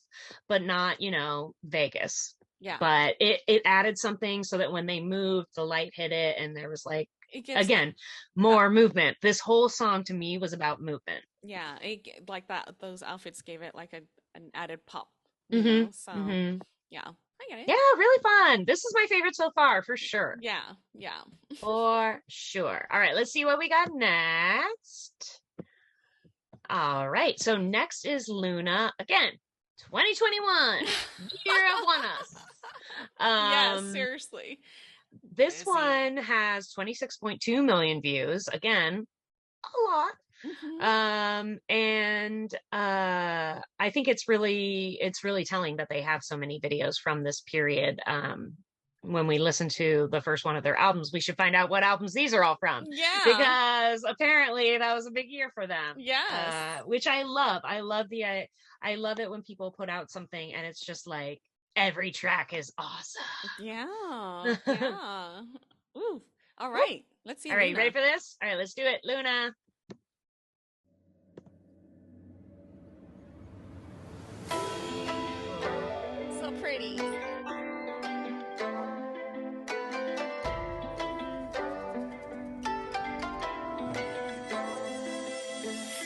but not, Vegas.
Yeah.
But it added something so that when they moved, the light hit it and there was like
It gives like
again
that.
more movement. This whole song to me was about movement.
Yeah. Like that. Those outfits gave it like an added pop. You
Hmm.
know. So
Hmm.
yeah, I get it.
Yeah, really fun. This is my favorite so far for sure.
Yeah. Yeah.
For sure. All right, let's see what we got next. All right, so next is Luna again, 2021, year of ONEUS.
Yeah. Seriously.
This
Busy.
one has 26.2 million views, again a lot.
Hmm.
And I think it's really telling that they have so many videos from this period. When we listen to the first one of their albums, we should find out what albums these are all from,
Yeah.
because apparently that was a big year for them.
Yes.
Which I love. I love it when people put out something and it's just like every track is awesome.
Yeah. Yeah. Ooh. All right, let's see.
All right, you ready
Luna.
for this? All right, let's do it. Luna.
So pretty.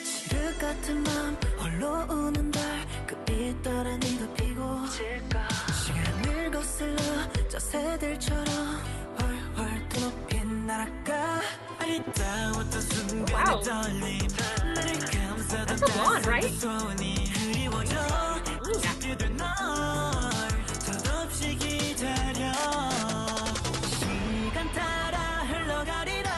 지륵 같은 맘 홀로 우는 달그 빗바람이 덮이고 시간을 거슬러 저 새들처럼 훨훨 더 높이 날아가 아리따웠던 순간의 떨림 나를 감싸던
That's a blonde, right?
손이 흐리워져 시작되던 널 덧없이 기다려 시간 따라 흘러가리라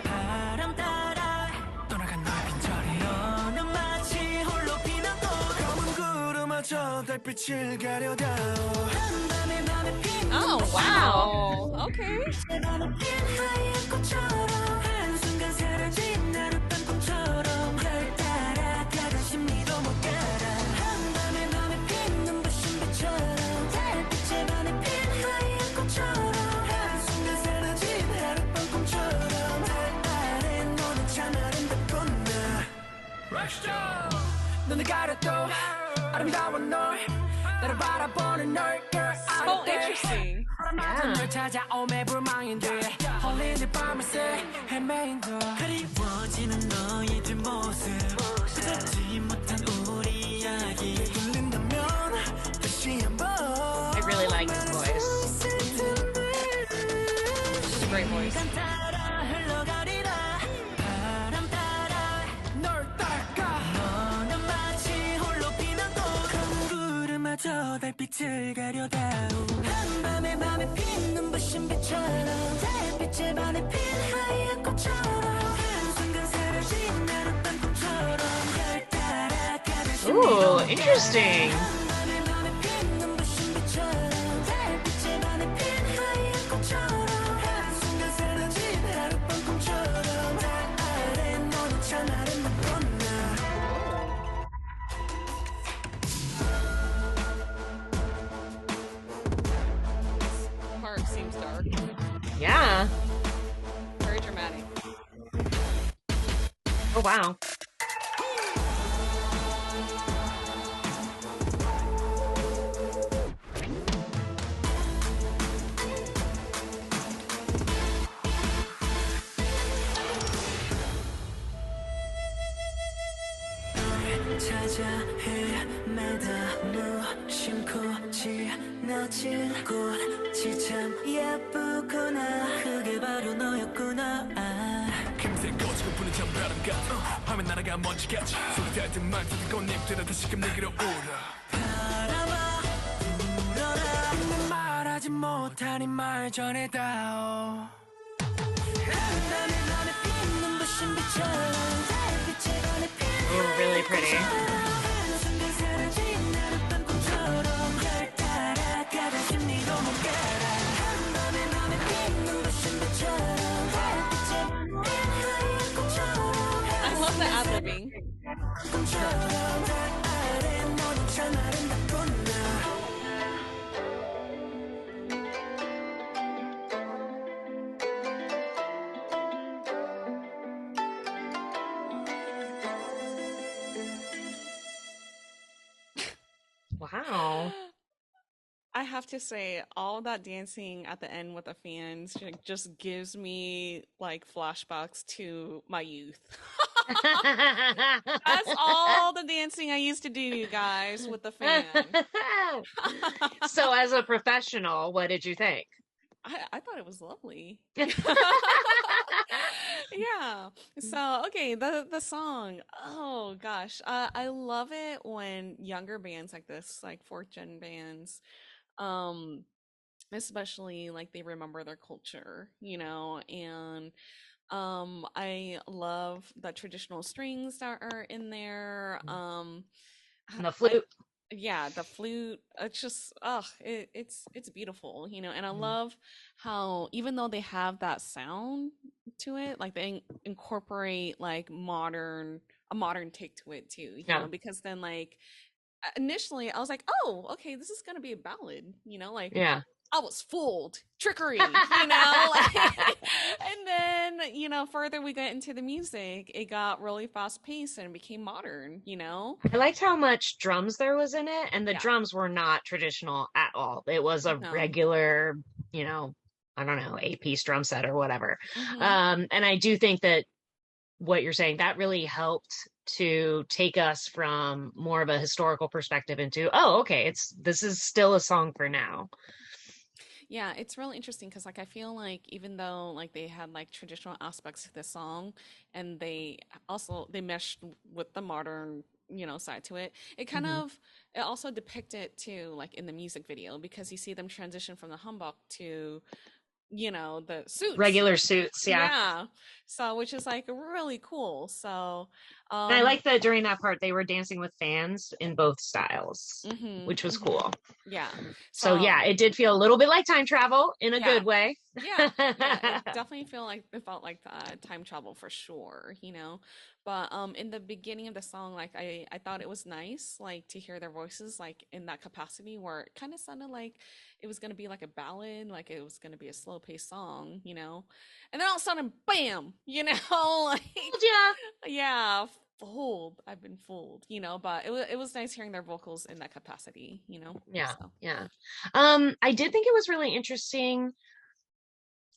바람 따라 떠나간 너의 빈자리 너는 마치 홀로 피는 꽃 검은 구름마저 달빛을 가려다 한밤의 밤에 피는
Oh, wow. Okay.
밤에 핀 하얀 꽃처럼 한순간 사라진 나룻밤 꿈처럼 별 따라 가다 심리도 못 가라 한밤의 밤에 핀 눈부신 빛처럼 달빛에 반해 핀 하얀 꽃처럼 한순간 사라진 하룻밤 꿈처럼 달 아래 너는 참 아름답고 나 눈을 가려도 아름다운 널 나를 바라보는 널
So interesting.
널 찾아오매 불망인데 홀린 밤을 새 헤매인도 그리워지는 너의 뒷모습 잊지 못한 우리 이야기 들린다면 다시 한번
I really like his voice.
It's a great voice.
따라 흘러가리라 바람 따라 널 따라가 너는 마치 홀로 피는 꽃 검은 구름마저 달빛을 가려다오 한밤의 밤에 핀 눈부신 빛처럼 달빛에 반해 핀 하얀 꽃처럼 한순간 사라진 나룻밤 꿈처럼 별 따라 가다
Ooh, interesting.
한밤의 밤에 핀 눈부신 빛처럼 달빛에 반해 핀 하얀 꽃처럼 한순간 사라진 하룻밤 꿈처럼 달 아래 너는 참 아름답고
Part seems dark.
Yeah.
Very dramatic.
Oh, wow.
찾아 헤매다 무심코 지나친 꽃이 참 예쁘구나 그게 바로 너였구나
금세 꺼지고 부는 찬바람 같아 화면 날아가 먼지같이 소리 닿을 듯 꽃잎들은 다시금 내게로 오라
바라봐 불어라 내 말하지 못한 이 말 전해다오 한밤의 밤에 핀 눈부신 빛처럼 달빛에 반해 핀
Ooh, really pretty.
한순간 사라진 하룻밤 꿈처럼 별 따라 가다 심리도 못 가라 한밤의 밤에 핀 눈부신 빛처럼 달빛에 핀 하얀 꽃처럼
I love the ad-libbing.
꿈처럼 달 아래 너는 참 아름답고 나
Wow.
I have to say, all that dancing at the end with the fans just gives me like flashbacks to my youth. That's all the dancing I used to do, you guys, with the fan.
So, as a professional, what did you think?
I thought it was lovely. Yeah. So, okay, the song. Oh gosh. I love it when younger bands like this, like fourth gen bands, um, especially like they remember their culture, and I love the traditional strings that are in there.
And the flute.
Yeah, the flute, it's just it's beautiful, and I
Mhm.
love how even though they have that sound to it, like they incorporate like a modern take to it too,
Yeah.
because then like initially I was like, oh, okay, this is gonna be a ballad, like
Yeah.
I was fooled. Trickery, you know? Like, and then, further we got into the music, it got really fast paced and it became modern, you know?
I liked how much drums there was in it, and the
Yeah.
drums were not traditional at all. It was a
No.
regular, I don't know, 8-piece drum set or whatever.
Mm-hmm.
And I do think that what you're saying, that really helped to take us from more of a historical perspective into, oh, okay, this is still a song for now.
Yeah, it's really interesting because like I feel like even though like they had like traditional aspects to the song and they meshed with the modern, side to it,
Mhm.
it also depicted too like in the music video because you see them transition from the humbug to, the suits.
Regular suits, yeah.
Yeah. So which is like really cool. So
And I
um
like that during that part they were dancing with fans in both styles, which was
mhm.
cool.
Yeah.
So
So
yeah, it did feel a little bit like time travel in a
yeah.
good way.
Yeah, it felt like time travel for sure, But in the beginning of the song, like I thought it was nice, like to hear their voices like in that capacity where it kind of sounded like it was gonna be like a ballad, like it was gonna be a slow paced song, And then all of a sudden, bam, like
Yeah.
yeah, fooled. I've been fooled, But it was nice hearing their vocals in that capacity,
Yeah,
So
yeah. I did think it was really interesting.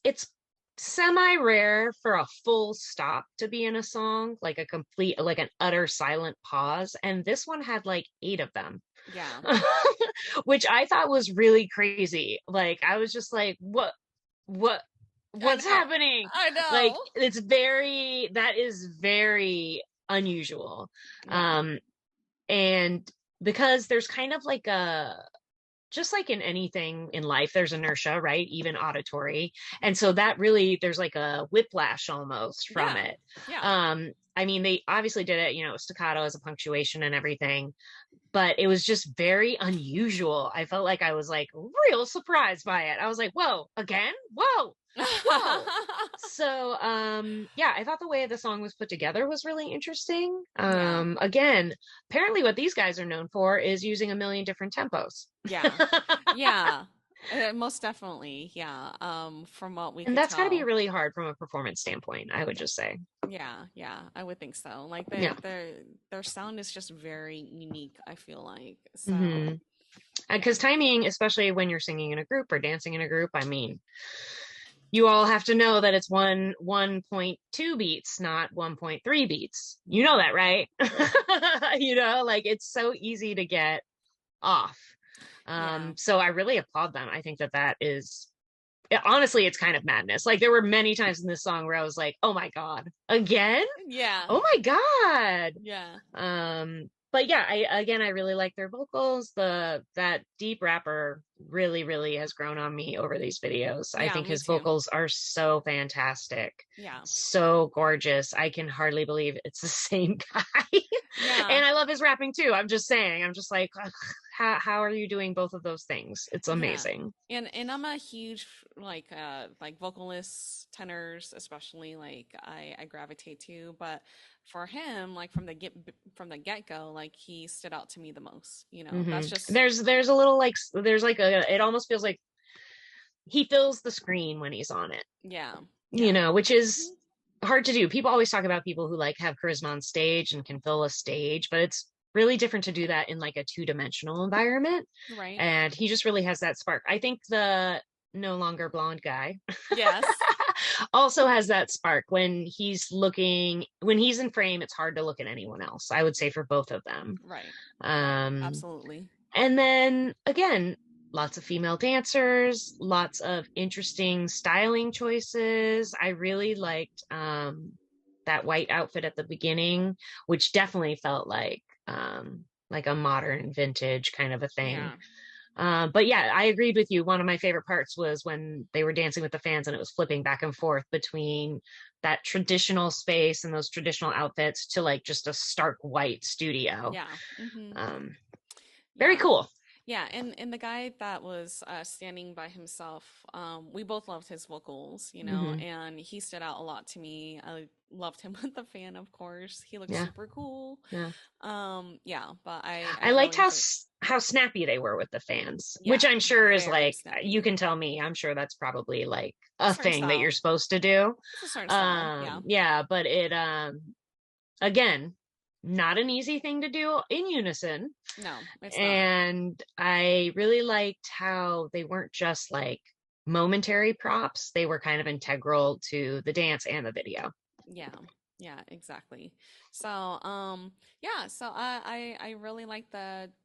It's semi rare for a full stop to be in a song, like like an utter silent pause. And this one had like 8 of them,
yeah,
which I thought was really crazy. Like, I was just like, what,
I
what's
know,
happening?
I
Like,
know.
that is very unusual.
Yeah.
Um, and because there's kind of like just like in anything in life, there's inertia, right? Even auditory. And so that really, there's like a whiplash almost from
Yeah.
it.
Yeah.
I mean, they obviously did it, staccato as a punctuation and everything, but it was just very unusual. I felt like I was like real surprised by it. I was like, whoa, again? Whoa. So yeah, I thought the way the song was put together was really interesting.
Yeah.
Again, apparently what these guys are known for is using a million different tempos.
Yeah. Yeah. Most definitely. Yeah. From what we
And
could
that's got to be
tell.
really hard from a performance standpoint, I would just say.
Yeah. Yeah. I would think so. Like
Yeah.
their sound is just very unique, I feel like. So
Hmm. Because timing, especially when you're singing in a group or dancing in a group, I mean, you all have to know that it's 1.2 beats, not 1.3 beats. You know that, right? Like it's so easy to get off.
yeah.
So I really applaud them. I think that is honestly, it's kind of madness. Like there were many times in this song where I was like, oh my God, again?
Yeah.
Oh my God.
Yeah.
But yeah, I really like their vocals. That deep rapper really, really has grown on me over these videos. I
Yeah,
think
me
his
too.
vocals are so fantastic,
Yeah.
so gorgeous. I can hardly believe it's the same guy.
Yeah.
And I love his rapping too. I'm just saying, I'm just like, ugh, how are you doing both of those things? It's
Yeah.
amazing.
And I'm a huge like vocalists, tenors, especially like I gravitate to, but for him, like from the get-go, like he stood out to me the most,
Hmm.
That's just
There's a little like there's like it almost feels like he fills the screen when he's on it,
yeah. Yeah.
which is
Mhm.
hard to do. People always talk about people who like have charisma on stage and can fill a stage, but it's really different to do that in like a two-dimensional environment.
Right.
And he just really has that spark. I think the no longer blonde guy
Yes.
also has that spark when he's in frame. It's hard to look at anyone else, I would say, for both of them.
Right. Right.
um
Absolutely.
and then again, lots of female dancers, lots of interesting styling choices. I really liked that white outfit at the beginning, which definitely felt like a modern vintage kind of a thing.
Yeah.
But yeah, I agreed with you. One of my favorite parts was when they were dancing with the fans and it was flipping back and forth between that traditional space and those traditional outfits to like just a stark white studio.
Yeah. Hmm.
Um, Very
Yeah.
cool.
Yeah, and the guy that was standing by himself, we both loved his vocals, you know,
Hmm.
and he stood out a lot to me. I loved him with the fan, of course. He looked
Yeah,
super cool.
yeah.
Yeah, but I
I liked
really
how
enjoyed.
how snappy they were with the fans, which
Yeah,
I'm sure is
very
like,
snappy.
you can tell me, I'm sure that's probably like a
Certain
thing that you're
style.
supposed to do.
It's a certain style. Yeah.
Yeah, but it again, not an easy thing to do in unison.
No, it's not.
And I really liked how they weren't just like momentary props, they were kind of integral to the dance and the video.
Yeah. Yeah, exactly. So, yeah, so I really like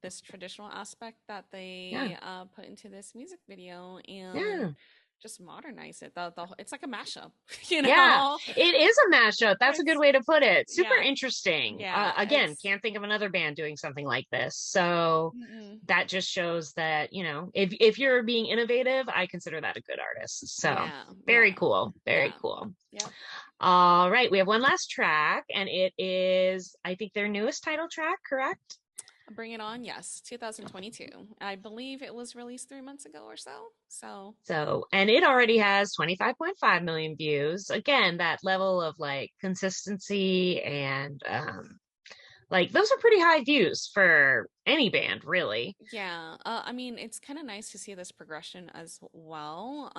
this traditional aspect that
Yeah,
they put into this music video
yeah.
and just modernize it. It's like a mashup, you
Yeah,
know?
it is a mashup. That's a good
It's
way to put it. Super
yeah,
interesting.
yeah,
Again, can't think of another band doing something like this. So
mm-mm.
that just shows that, if you're being innovative, I consider that a good artist. So
Yeah,
very
yeah,
cool. Very
yeah.
cool.
Yep.
All right, we have one last track, and it is, I think, their newest title track, correct?
Bring It On, yes, 2022. I believe it was released 3 months ago or so. So,
So, and it already has 25.5 million views. Again, that level of like consistency and like those are pretty high views for any band, really.
yeah, I mean, it's kind of nice to see this progression as well,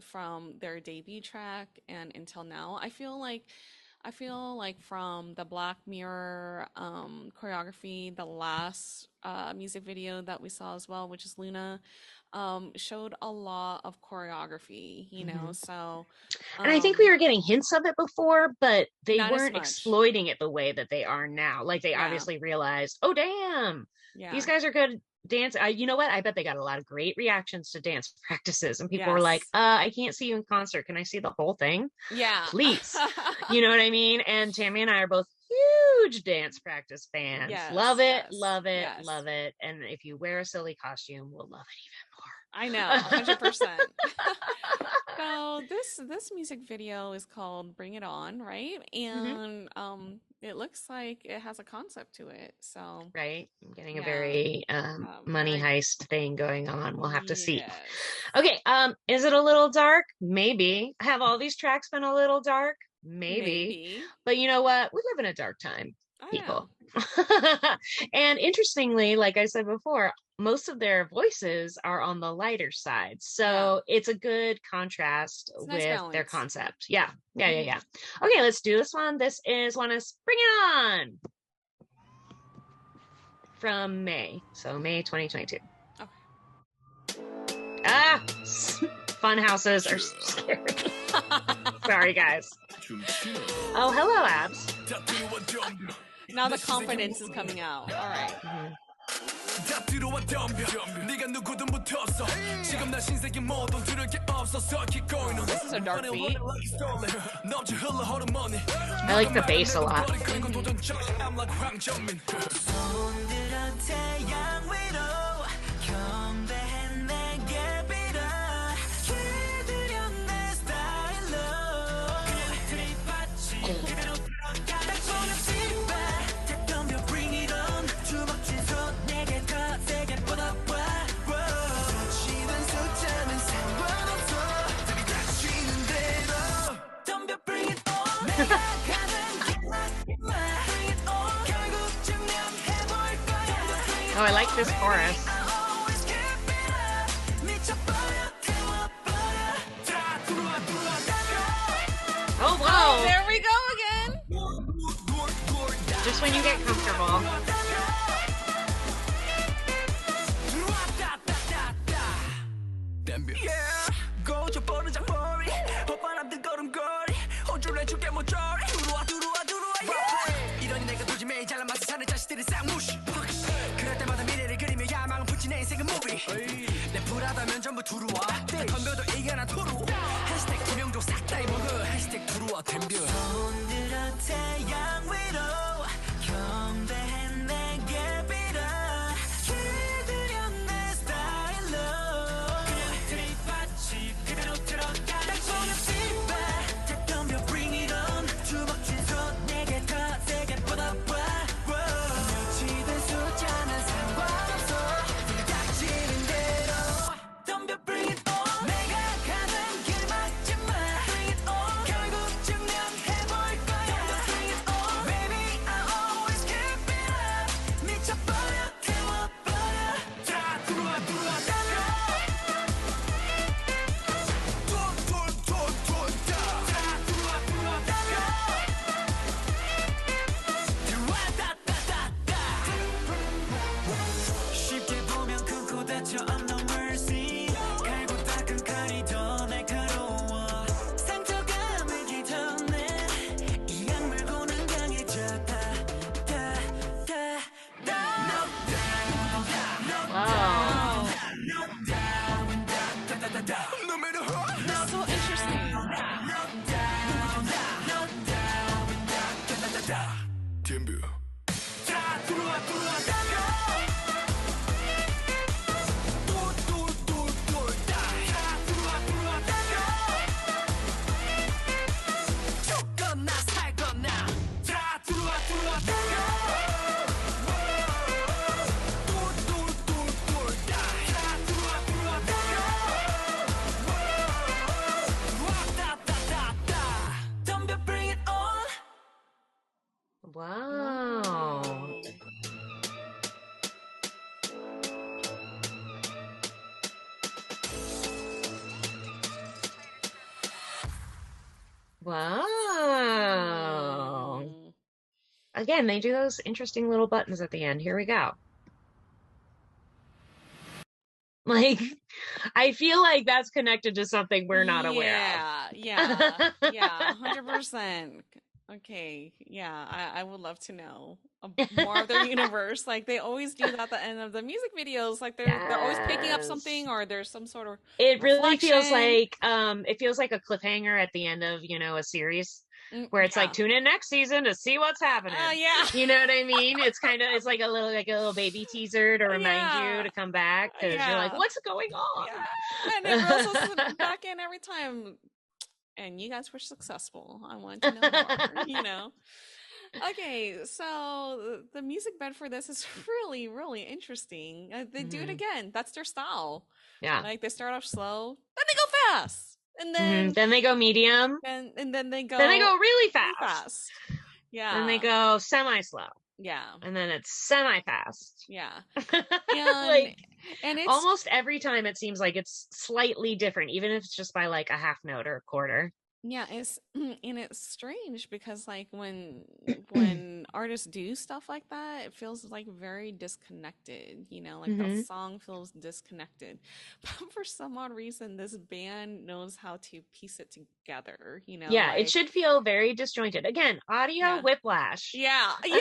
from their debut track and until now. I feel like from the Black Mirror choreography, the last music video that we saw as well, which is Luna, showed a lot of choreography, you know,
Mhm.
so
And I think we
um,
were getting hints of it before, but they
not as
weren't
much.
exploiting it the way that they are now. Like they
Yeah,
obviously realized, oh, damn, these
yeah,
guys are good dance. You know what? I bet they got a lot of great reactions to dance practices. And people were like,
yes,
I can't see you in concert. Can I see the whole thing?
yeah,
Please. You know what I mean? And Tammy and I are both huge dance practice fans. Love
yes,
it,
yes,
love it,
yes.
love it. And if you wear a silly costume, we'll love
I
it
know,
even more.
100%. So this music video is called Bring It On, right?
Hmm.
And it looks like it has a concept to it. So
Right? I'm getting a
yeah,
very money
very
heist thing going on. We'll have to see.
yes,
Okay, is it a little dark? Maybe. Have all these tracks been a little dark? Maybe.
maybe.
But you know what? We live in a dark time,
I
people.
know.
And interestingly, like I said before, most of their voices are on the lighter side.
Yeah,
So it's a good contrast
it's a nice
with their
balance.
concept. Yeah. Yeah, yeah,
Hmm.
yeah. Okay, let's do this one. This is ONEUS Bring It On from May. So May 2022. Ah, fun houses are scary. Sorry, guys. Oh, hello, Abs.
Now the confidence is coming out. All right.
Mhm.
다 들어와 덤벼 네가 누구든 붙었어 지금 난 신세계 모두 두려울 게 없었어 Keep going on
This is a dark beat.
넘쳐 흘러 호르몬이
I like the bass a lot.
그리고 도전적 I'm like 황정민 손 들어 태양 위로 경배해 내게 빌어 기들여 내 스타일로 그냥 들이받지 그대로 들어가 딱 보는 feedback 다 덤벼 bring it on 주먹진 손 내게 더 세게 뻗어봐 지는 숫자는 상관없어 들이닥치는 대로 덤벼 bring it on 내가 가는 길 bring it on 결국 증명해볼 거야
Oh, I like this chorus.
always keep it up 미쳐버려 태워버려 다 들어와 들어와
Oh,
Oh,
whoa.
there we go again.
Just when you get comfortable.
Yeah, 고쳐버린 장머리 헛바람들 걸음걸이 혼쭐 내줄게 모조리 들어와 들어와 들어와 yeah. 이러니 내가 도저히 매일 잘라맞아 사는 자식들이 쌍무시 그럴 때마다 미래를 그리며 야망을 붙인 내 인생은 무비 내 불하다면 전부 들어와 내 덤벼도 이겨나 토로 해시태그 김영도 싹 다 입어그 해시태그 들어와 덤벼 손 들어 태양 위로 경배해 내게 빌어 기들여 내 스타일로 그냥 들이받지 그대로 들어가 딱 보는 feedback 다 덤벼 bring it on 주먹진 손 내게 더 세게 뻗어봐 뮤지된 숫자는 상관없어 처음 no mercy 갈고 닦은 칼이 더 날카로워 상처감을 깃어내 이 악물고는 강해졌다
Wow.
That's so interesting.
덤벼
죽거나 살거나 다 들어와 덤벼 bring it on
Wow. Wow.
Mm.
Again, they do those interesting little buttons at the end. Here we go. Like, I feel like that's connected to something we're not aware of.
Yeah, 100%. Okay, yeah, I would love to know more of their universe. Like they always do that at the end of the music videos. Like they're always picking up
Yes.
something, or there's some sort of
It really feels
reflection.
like it feels like a cliffhanger at the end of, a series where it's
Yeah.
like tune in next season to see what's happening.
Yeah.
You know what I mean? It's like a little baby teaser to remind
Yeah.
you to come back because you're like,
Yeah.
what's going on?
Yeah. And it reels us back in every time. And you guys were successful. I want to know more, Okay, so the music bed for this is really, really interesting. They do it
Mhm.
again. That's their style.
Yeah.
Like they start off slow, then they go fast, and then
Then they go medium.
and then they go
Really
really
fast.
fast. Yeah.
Then they go semi-slow.
Yeah.
And then it's semi-fast.
Yeah.
Like
And it's
almost every time it seems like it's slightly different, even if it's just by like a half note or a quarter.
Yeah, it's strange because like when artists do stuff like that, it feels like very disconnected, like the
Mhm.
song feels disconnected. But for some odd reason, this band knows how to piece it together,
Yeah, it should feel very disjointed. Again, audio
Yeah.
whiplash.
Yeah,
Should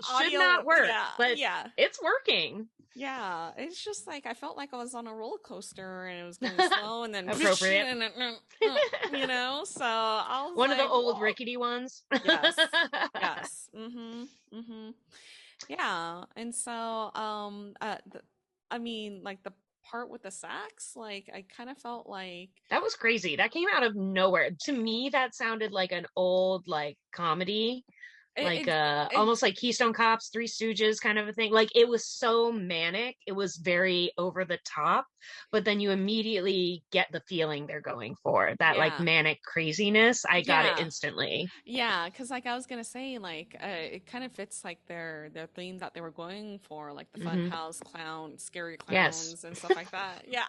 audio,
not work,
yeah,
but
yeah.
it's working.
Yeah, it's just like I felt like I was on a roller coaster and it was going slow and then
Appropriate.
and so I was
One of the
like,
old
"Whoa."
rickety ones.
Yes. Yes. Mm-hmm. Yeah. And so like the part with the sax, like I kind of felt like
That was crazy. That came out of nowhere. To me, that sounded like an old comedy. Almost like Keystone Cops, Three Stooges kind of a thing. Like it was so manic. It was very over the top, but then you immediately get the feeling they're going for. That like
Yeah.
manic craziness. I got it
Yeah.
instantly.
Yeah, because like I was gonna say, like it kind of fits like their theme that they were going for, like the
Mhm.
funhouse clown, scary
Yes.
clowns and stuff like that. Yeah.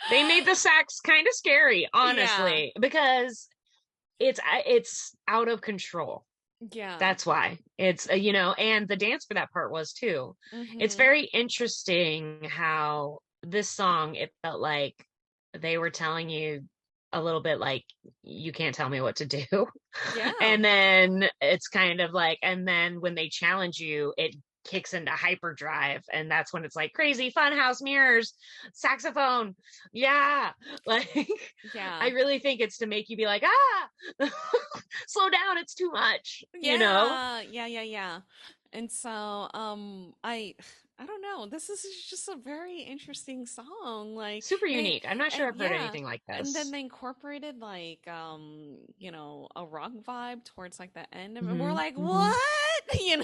They made the sax kind of scary, honestly, because it's out of control.
Yeah.
That's why it's and the dance for that part was too. It's
Mhm.
very interesting how this song, it felt like they were telling you a little bit like, you can't tell me what to do.
Yeah.
And then it's kind of like, and then when they challenge you, it kicks into hyperdrive, and that's when it's like crazy funhouse mirrors, saxophone. Yeah. Like
Yeah.
I really think it's to make you be like, slow down, it's too much.
Yeah. And so I don't know. This is just a very interesting song. Like
Super unique. I'm not sure I've heard
yeah.
anything like
And
this.
then they incorporated like a rock vibe towards like the end of it. We're like, what?
I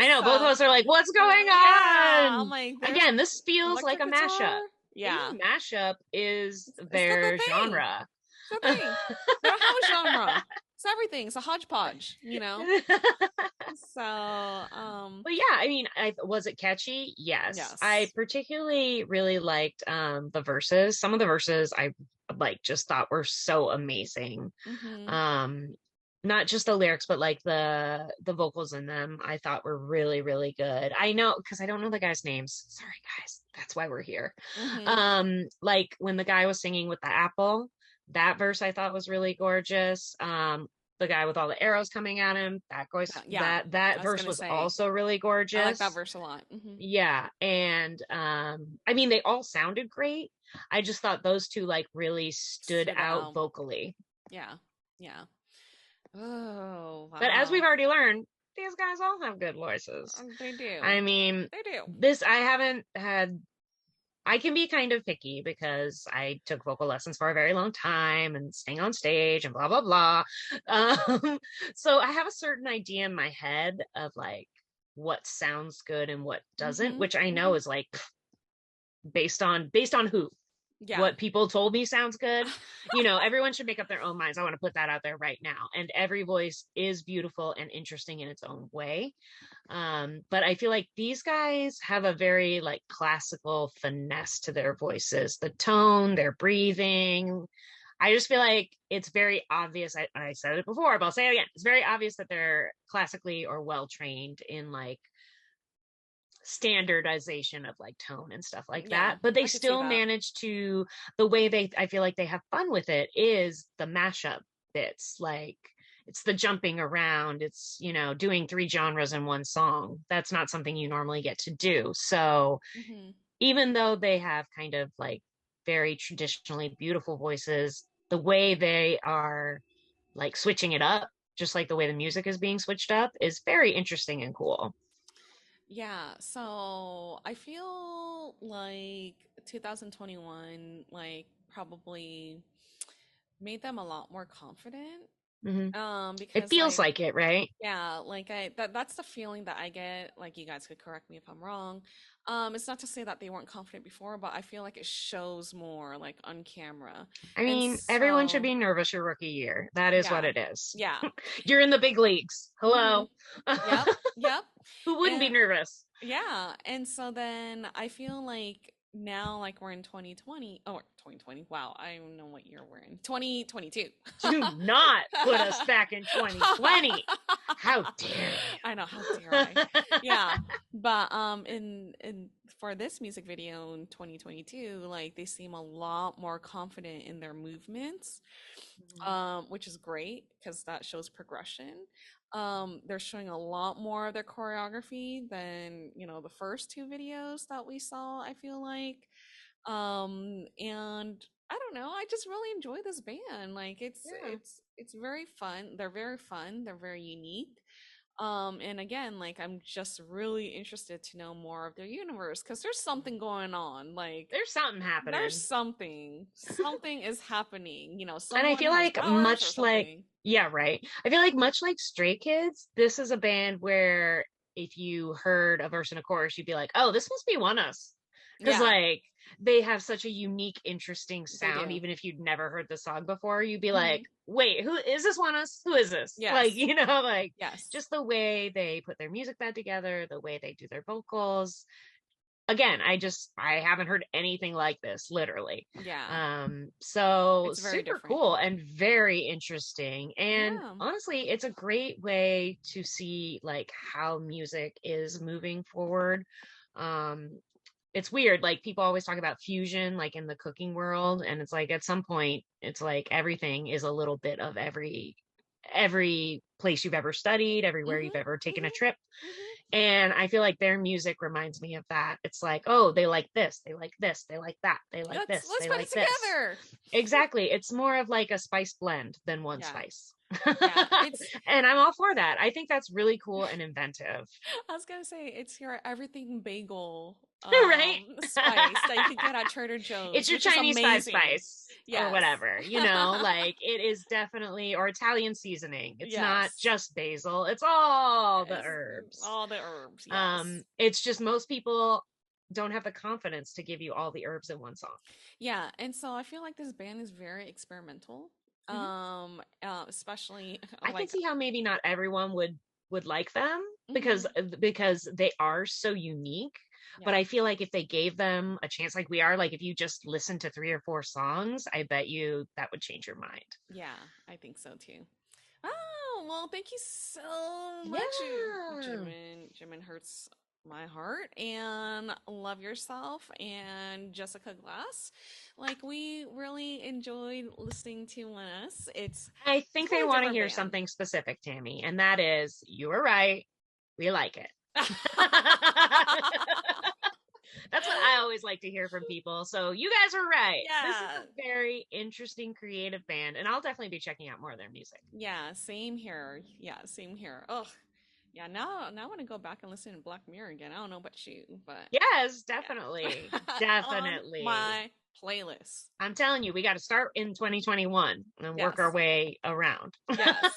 know, both of us are like, what's going
Yeah,
on?
I'm like, there's
Again, this feels like a
electric
mashup.
guitar. Yeah.
Maybe mashup is
It's the
their
thing.
genre.
It's the thing. They don't have a genre. It's everything. It's a hodgepodge, So,
But yeah, I mean, was it catchy? Yes.
Yes.
I particularly really liked the verses. Some of the verses I just thought were so amazing.
mhm.
not just the lyrics, but like the vocals in them, I thought were really, really good. I know because I don't know the guys' names. Sorry, guys. That's why we're here. Like when the guy was singing with the apple, that verse I thought was really gorgeous. The guy with all the arrows coming at him, that voice,
Yeah,
that
I was
verse
gonna
was
say,
also really
I like
gorgeous.
that verse a lot.
Yeah, and I mean they all sounded great. I just thought those two like really stood out vocally.
Yeah, yeah. Oh,
But as we've
wow.
already learned, these guys all have good voices.
They do.
I mean,
They do.
this I haven't had. I can be kind of picky because I took vocal lessons for a very long time and staying on stage and blah blah blah. So I have a certain idea in my head of like what sounds good and what doesn't, which I know is like based on who.
Yeah.
What people told me sounds good. You know, everyone should make up their own minds. I want to put that out there right now. And every voice is beautiful and interesting in its own way. But I feel like these guys have a very like classical finesse to their voices, the tone, their breathing. I just feel like it's very obvious. I said it before, but I'll say it again. It's very obvious that they're classically or well trained in like standardization of like tone and stuff like that, but they still manage to, the way I feel like they have fun with it is the mashup bits, like it's the jumping around, it's, you know, doing 3 genres in one song. That's not something you normally get to do. So even though they have kind of like very traditionally beautiful voices, the way they are like switching it up, just like the way the music is being switched up, is very interesting and cool.
Yeah, so I feel like 2021 like probably made them a lot more confident. Because
it feels like it, right?
Yeah, like that's the feeling that I get. Like, you guys could correct me if I'm wrong. It's not to say that they weren't confident before, but I feel like it shows more like on camera.
I mean, everyone should be nervous your rookie year. That is what it is.
Yeah.
You're in the big leagues. Hello.
Yep.
Who wouldn't be nervous?
Yeah. And so then I feel like now, like, we're in 2020 or 2020. Wow, I don't know what year we're in. 2022.
Do not put us back in 2020. How dare you?
I know, how dare I? Yeah, but in for this music video in 2022, like, they seem a lot more confident in their movements, which is great because that shows progression. They're showing a lot more of their choreography than, you know, the first 2 videos that we saw, I feel like. And I don't know, I just really enjoy this band. Like, it's very fun. They're very fun. They're very unique. And again, like, I'm just really interested to know more of their universe because there's something going on. Like,
there's something happening.
There's something is happening, you know.
And I feel like much like, yeah, right. I feel like much like Stray Kids, this is a band where if you heard a verse and a chorus, you'd be like, oh, this must be ONEUS. Because like they have such a unique, interesting sound. Even if you'd never heard the song before, you'd be like, wait, who is this ONEUS? Who is this? Like, you know, like just the way they put their music bed together, the way they do their vocals. Again, I haven't heard anything like this, literally. So it's super different. Cool and very interesting. And honestly, it's a great way to see like how music is moving forward. It's weird, like people always talk about fusion, like in the cooking world, and it's like at some point it's like everything is a little bit of every place you've ever studied, everywhere you've ever taken a trip. And I feel like their music reminds me of that. It's like, oh, they like this, they like this, they like that, they like this,
let's
they
put
like
it together.
Exactly. It's more of like a spice blend than one spice. And I'm all for that. I think that's really cool and inventive.
I was gonna say, it's your everything bagel
right
spice that you can get at Trader Joe's.
It's your Chinese spice or whatever, you know. Like, it is definitely, or Italian seasoning. It's not just basil, it's all the herbs. It's just most people don't have the confidence to give you all the herbs in one song.
And so I feel like this band is very experimental. Especially
I can see how maybe not everyone would like them because they are so unique. But I feel like if they gave them a chance, like we are, like if you just listen to 3 or 4 songs, I bet you that would change your mind.
Yeah, I think so too. Oh, Well, thank you so much,
Yeah.
Jimin hurts my heart, and love yourself, and Jessica Glass. Like, we really enjoyed listening to ONEUS. It's
I think they
totally
want to
different
hear
band.
something specific, Tammy, and that is, you were right. We like it. That's what I always like to hear from people. So you guys are right. This is
Yeah.
a very interesting, creative band, and I'll definitely be checking out more of their music.
Yeah, same here. Yeah, same here. Ugh. Yeah, now I want to go back and listen to Black Mirror again. I don't know about you, but
Yes,
yeah.
definitely.
On
Definitely.
my playlist.
I'm telling you, we got to start in 2021 and work our
Yes.
way around.
Yes.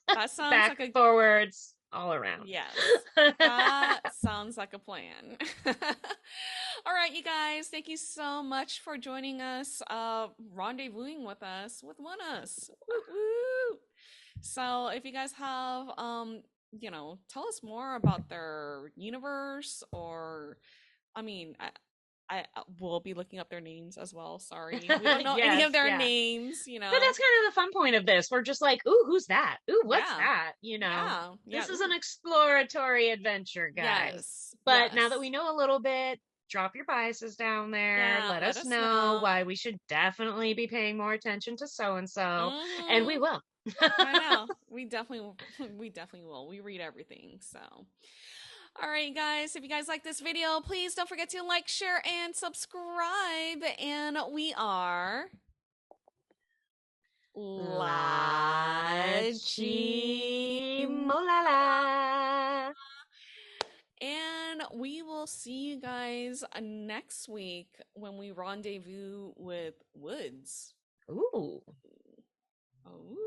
That sounds
Back,
like a
forwards, all around.
yes. That sounds like a plan. All right, you guys, thank you so much for joining us, rendezvousing with us with ONEUS. Woo! So if you guys have tell us more about their universe, or I mean, I will be looking up their names as well. Sorry, we don't know any of
Yes,
their
yeah.
names,
But that's kind of the fun point of this. We're just like, ooh, who's that? Ooh, what's
Yeah.
that?
Yeah.
This is
Ooh.
an exploratory adventure, guys.
Yes.
But now that
Yes.
we know a little bit, drop your biases down there.
Yeah,
Let
let
us
us
know
know.
why we should definitely be paying more attention to so and so, and we
Mhm.
will.
I know. We definitely will. We read everything. So, all right, guys, if you guys like this video, please don't forget to like, share, and subscribe. And we are
LaChiMoLaLa.
And we will see you guys next week when we rendezvous with Woods.
Ooh.
Oh.